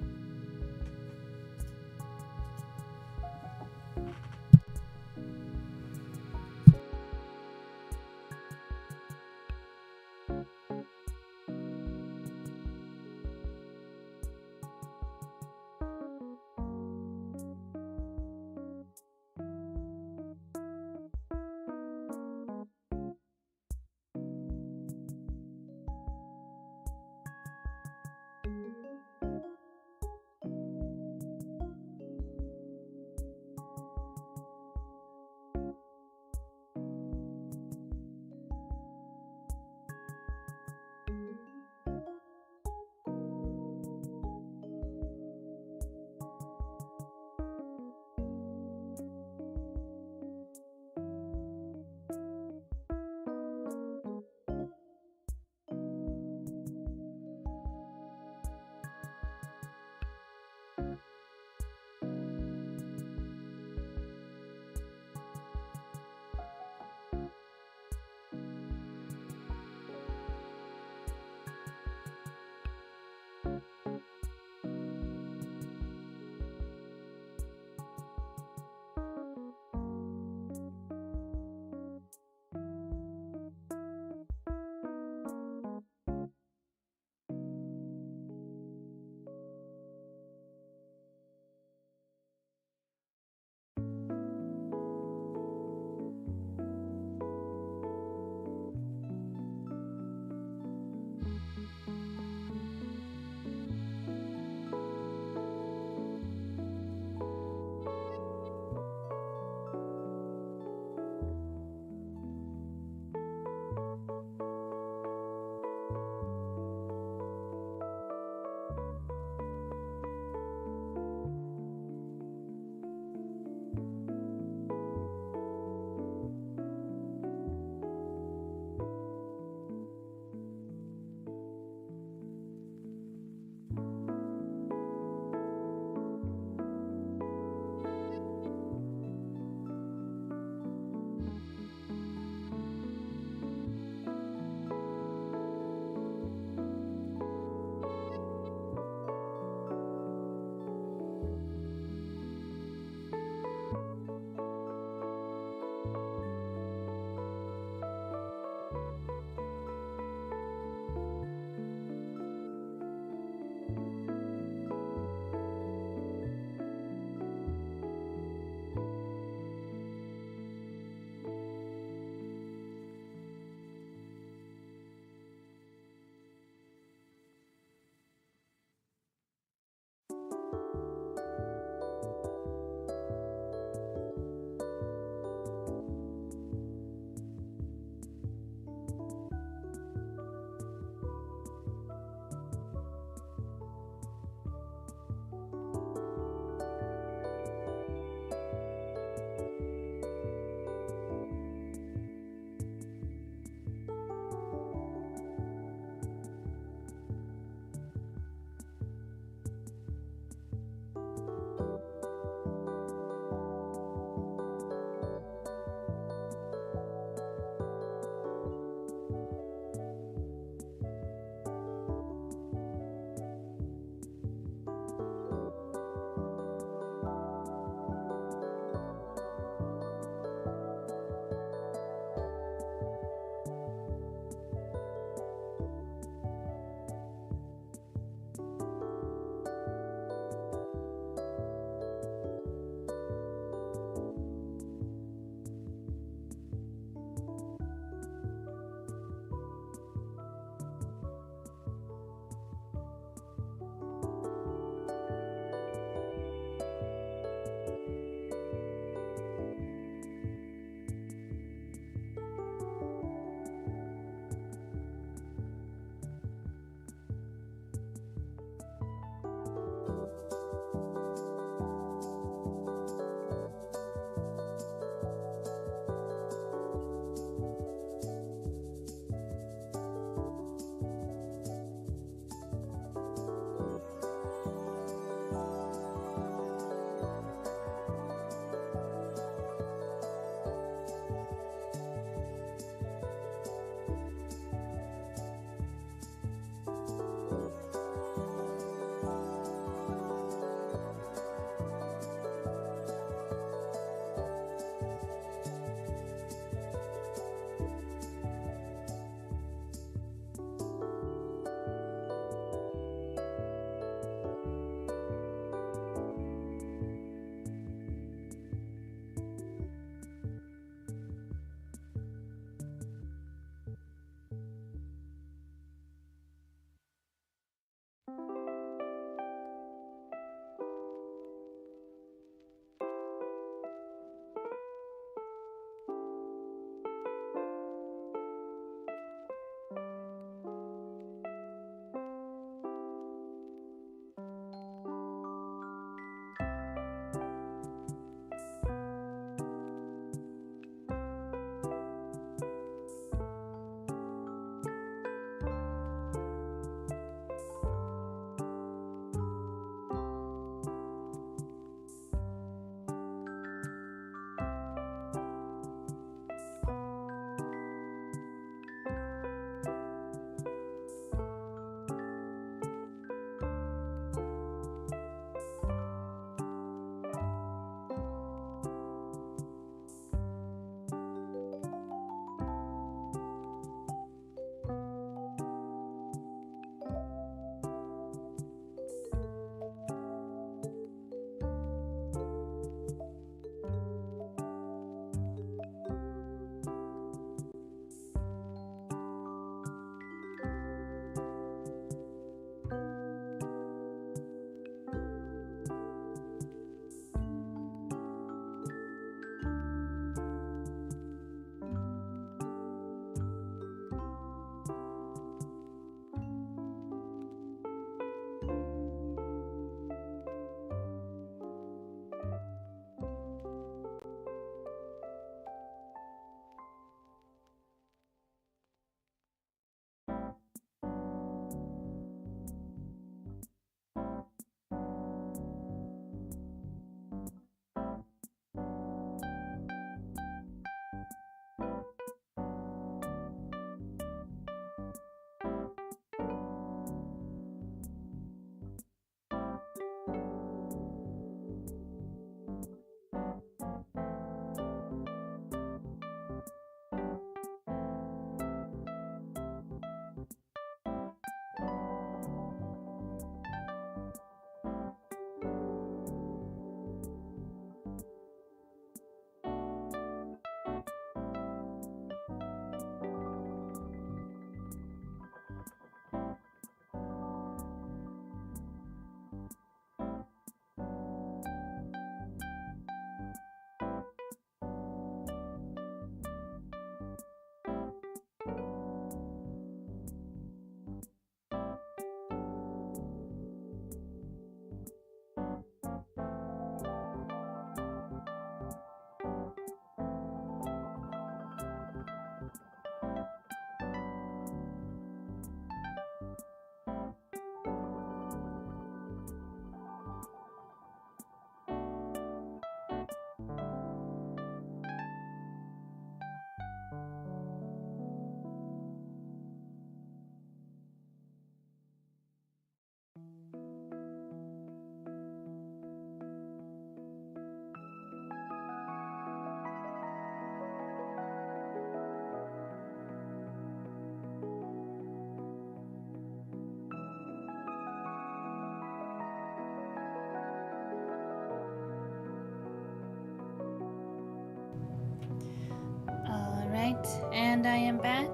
Alright, and I am back.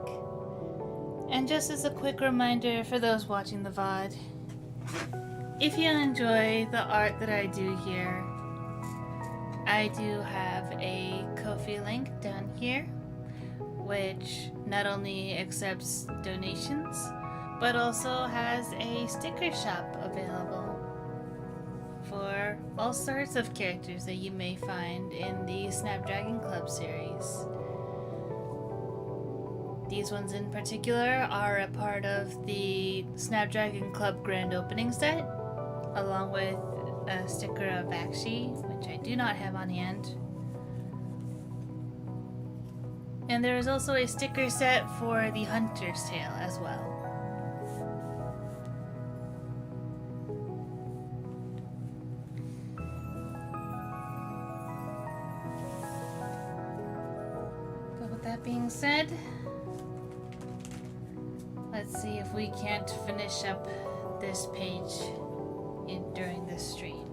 And just as a quick reminder for those watching the VOD, if you enjoy the art that I do here, I do have a Ko-fi link down here, which not only accepts donations, but also has a sticker shop available for all sorts of characters that you may find in the Snapdragon Club series. These ones in particular are a part of the Snapdragon Club Grand Opening set, along with a sticker of Bakshi, which I do not have on hand. And there is also a sticker set for the Hunter's Tale as well. But with that being said, let's see if we can't finish up this page during this stream.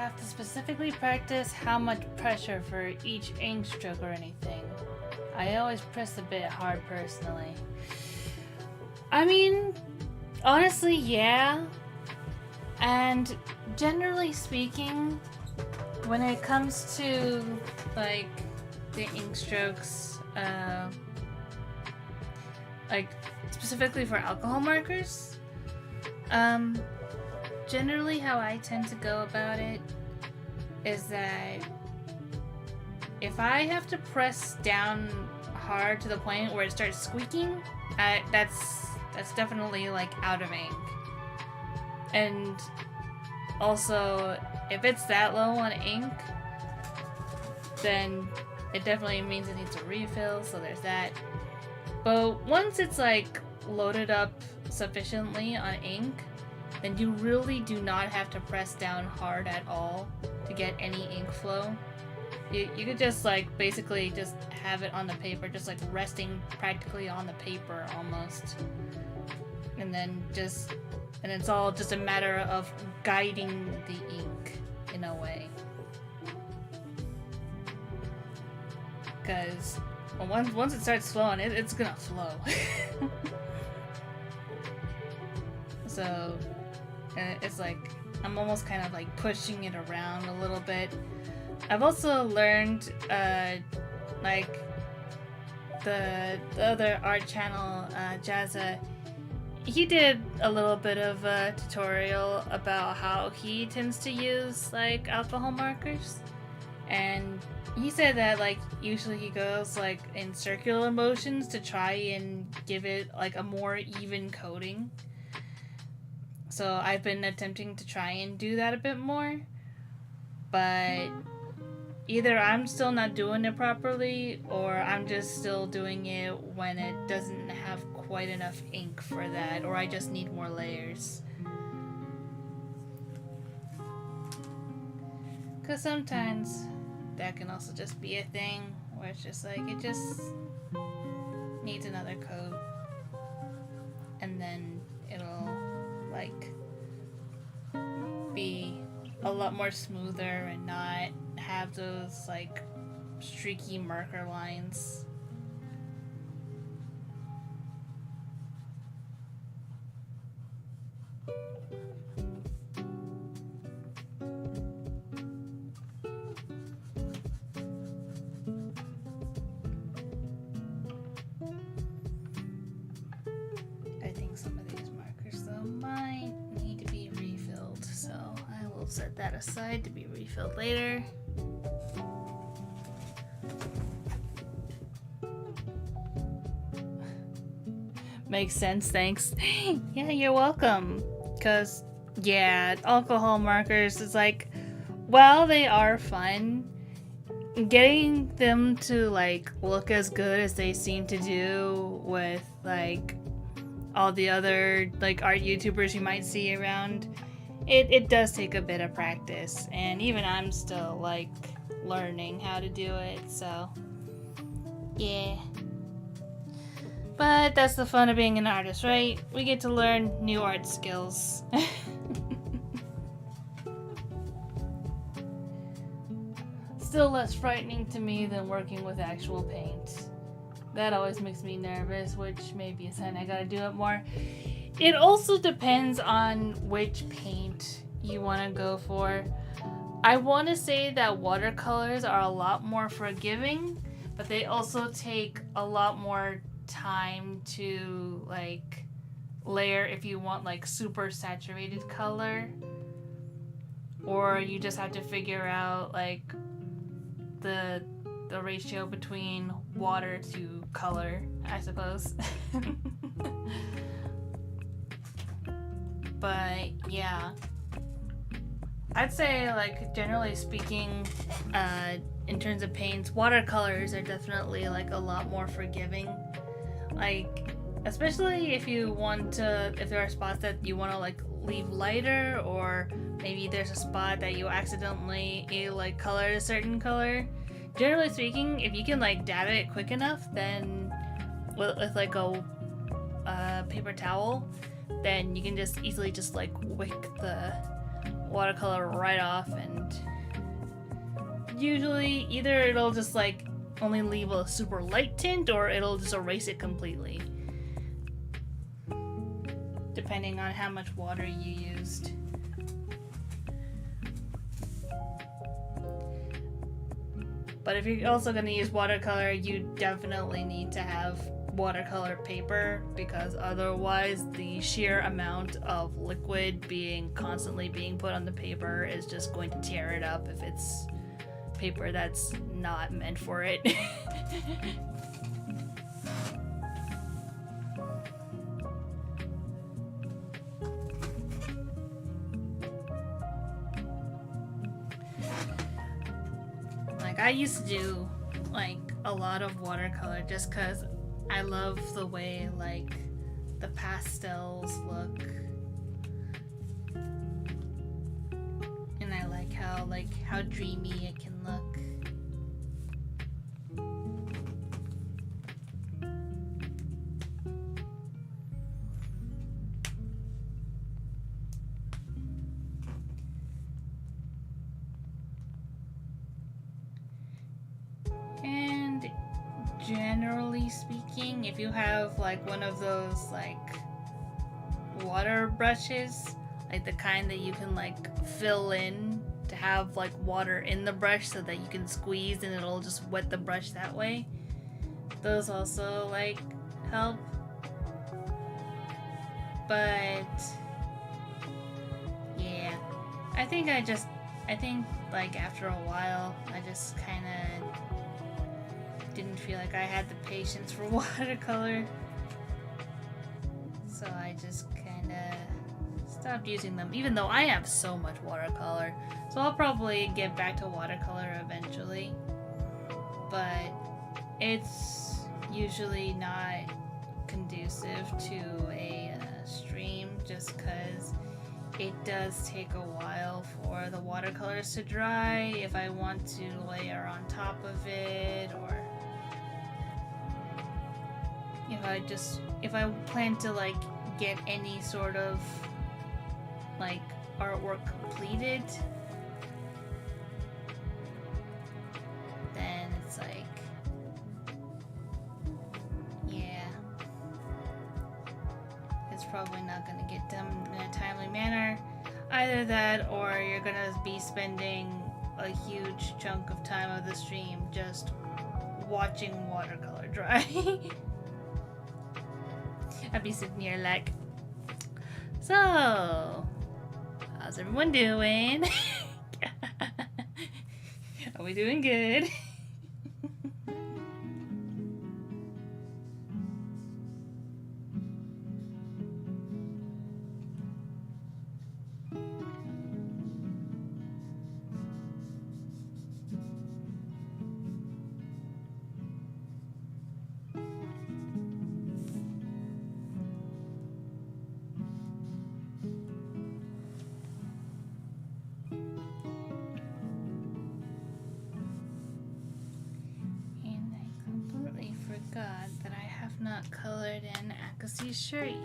have to specifically practice how much pressure for each ink stroke or anything. I always press a bit hard personally. I mean, honestly, yeah. And generally speaking, when it comes to like the ink strokes, like specifically for alcohol markers, generally how I tend to go about it is that if I have to press down hard to the point where it starts squeaking, that's definitely like out of ink. And also, if it's that low on ink, then it definitely means it needs a refill, so there's that. But once it's like loaded up sufficiently on ink, then you really do not have to press down hard at all to get any ink flow. You could just like basically just have it on the paper, just like resting practically on the paper almost. And then it's all just a matter of guiding the ink in a way. Because once it starts flowing, it's gonna flow. So it's like I'm almost kind of like pushing it around a little bit. I've also learned like the other art channel, Jazza, he did a little bit of a tutorial about how he tends to use like alcohol markers, and he said that like usually he goes like in circular motions to try and give it like a more even coating. So I've been attempting to try and do that a bit more, but either I'm still not doing it properly, or I'm just still doing it when it doesn't have quite enough ink for that, or I just need more layers. Because sometimes that can also just be a thing where it's just like it just needs another coat, and then it'll like be a lot more smoother and not have those like streaky marker lines. I think some of these markers though might need to be refilled, so I will set that aside to be refilled later. Makes sense, thanks. Yeah, you're welcome. Because, yeah, alcohol markers is like, while they are fun, getting them to like look as good as they seem to do with like all the other like art YouTubers you might see around, it does take a bit of practice, and even I'm still like learning how to do it, so yeah. But that's the fun of being an artist, right? We get to learn new art skills. Still less frightening to me than working with actual paint. That always makes me nervous, which may be a sign I gotta do it more. It also depends on which paint you want to go for. I want to say that watercolors are a lot more forgiving, but they also take a lot more time to like layer if you want like super saturated color, or you just have to figure out like the ratio between water to color, I suppose. But yeah, I'd say like generally speaking, in terms of paints, watercolors are definitely like a lot more forgiving. Like, especially if you want to, if there are spots that you want to like leave lighter, or maybe there's a spot that you accidentally like colored a certain color. Generally speaking, if you can like dab it quick enough, then with like a paper towel, then you can just easily just like wick the watercolor right off, and usually either it'll just like only leave a super light tint or it'll just erase it completely, depending on how much water you used. But if you're also going to use watercolor, you definitely need to have watercolor paper, because otherwise the sheer amount of liquid constantly being put on the paper is just going to tear it up if it's paper that's not meant for it. Like, I used to do like a lot of watercolor just because I love the way like the pastels look, and I like how dreamy it can look. And generally speaking, if you have like one of those like water brushes, like the kind that you can like fill in to have like water in the brush so that you can squeeze and it'll just wet the brush that way, those also like help. But yeah, I think like after a while I just kind of didn't feel like I had the patience for watercolor, so I just kind of stopped using them, even though I have so much watercolor. So I'll probably get back to watercolor eventually, but it's usually not conducive to a stream just because it does take a while for the watercolors to dry if I want to layer on top of it, or if I plan to like get any sort of like artwork completed, then it's like, yeah, it's probably not going to get done in a timely manner. Either that, or you're going to be spending a huge chunk of time of the stream just watching watercolor dry. I'd be sitting here like, so, how's everyone doing? Are we doing good? That I have not colored in Akase's shirt yet.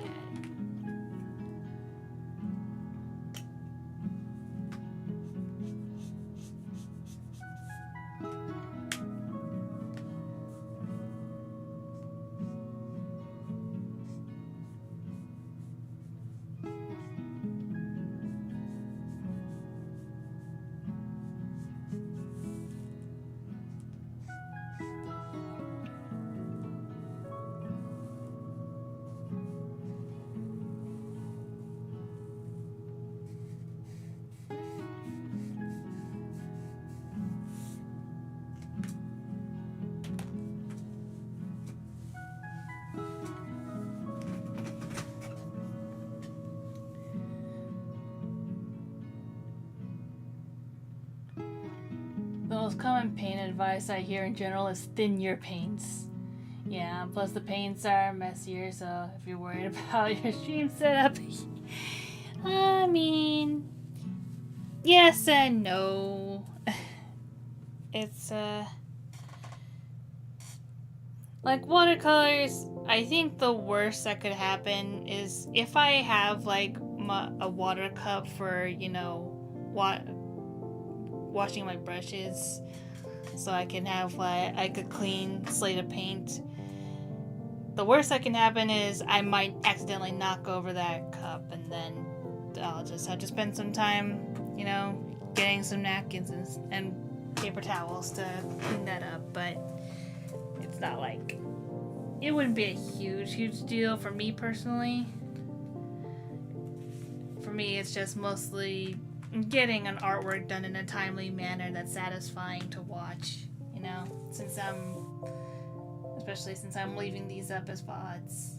The most common paint advice I hear in general is thin your paints. Yeah, plus the paints are messier, so if you're worried about your stream setup, I mean, yes and no. It's, like watercolors, I think the worst that could happen is if I have like a water cup for, washing my brushes so I can have like a clean slate of paint. The worst that can happen is I might accidentally knock over that cup, and then I'll just have to spend some time, getting some napkins and paper towels to clean that up. But it's not like it wouldn't be a huge deal for me personally. For me, it's just mostly getting an artwork done in a timely manner that's satisfying to watch, especially since I'm leaving these up as VODs.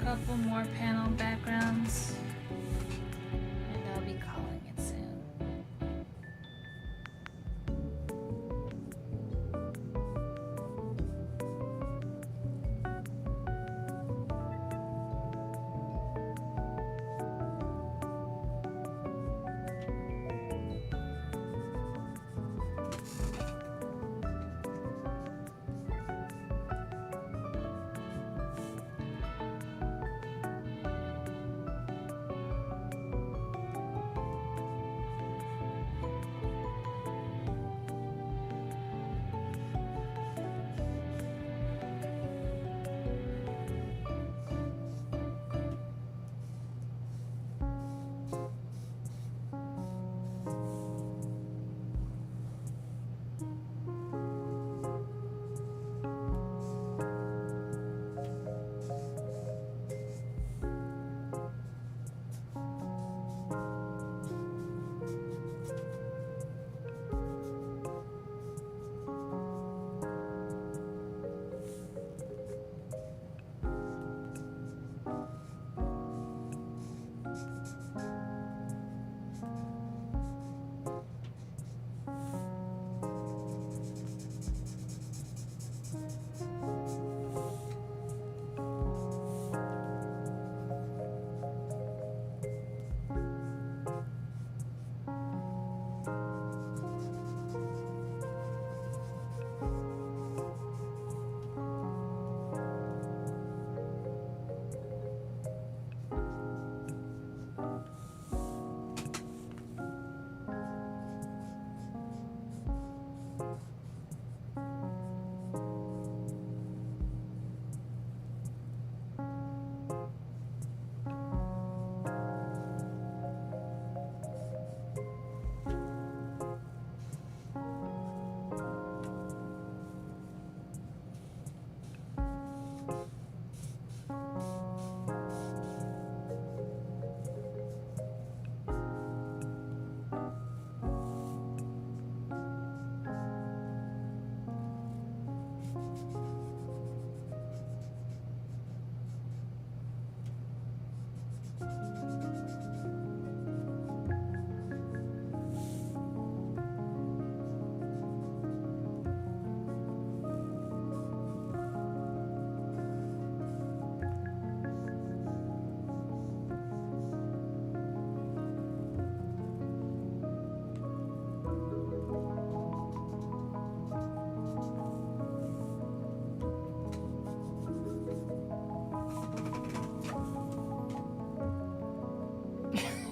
couple more panel backgrounds, and I'll be calling it soon.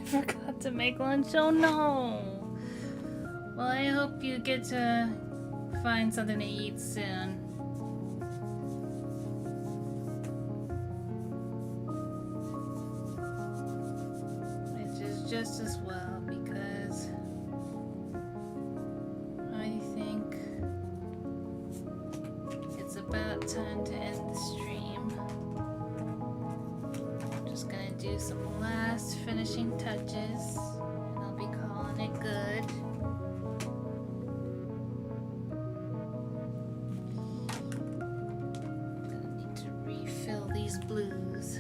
Forgot to make lunch. Oh no. Well, I hope you get to find something to eat soon. Which is just as well, because I think it's about time to end the stream. I'm just gonna do some last finishing touches, and I'll be calling it good. Gonna need to refill these blues.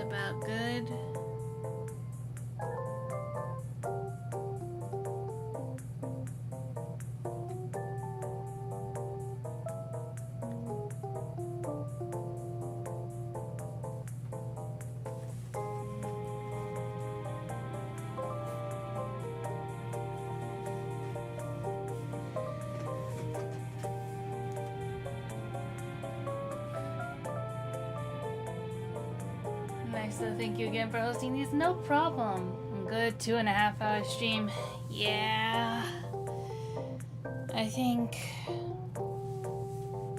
About good. so thank you again for hosting these. No problem. Good 2.5 hour stream. Yeah. I think,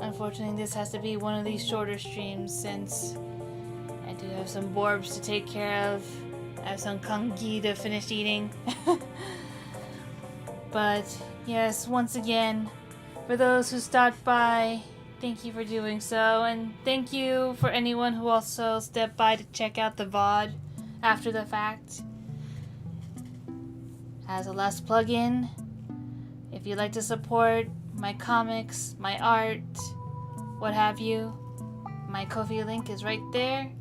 unfortunately, this has to be one of these shorter streams since I do have some borbs to take care of. I have some kangi to finish eating. But yes, once again, for those who stopped by, thank you for doing so, and thank you for anyone who also stepped by to check out the VOD after the fact. As a last plug-in, if you'd like to support my comics, my art, what have you, my Ko-fi link is right there.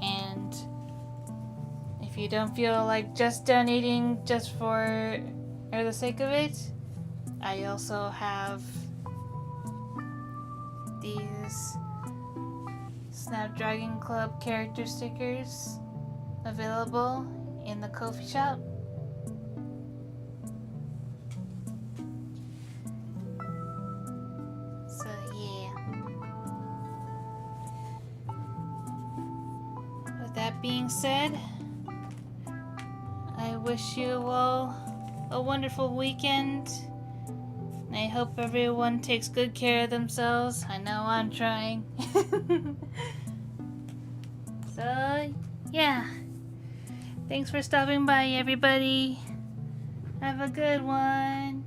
And if you don't feel like just donating just for the sake of it, I also have these Snapdragon Club character stickers available in the Ko-fi shop. So yeah. With that being said, I wish you all a wonderful weekend. I hope everyone takes good care of themselves. I know I'm trying. So, yeah. Thanks for stopping by, everybody. Have a good one.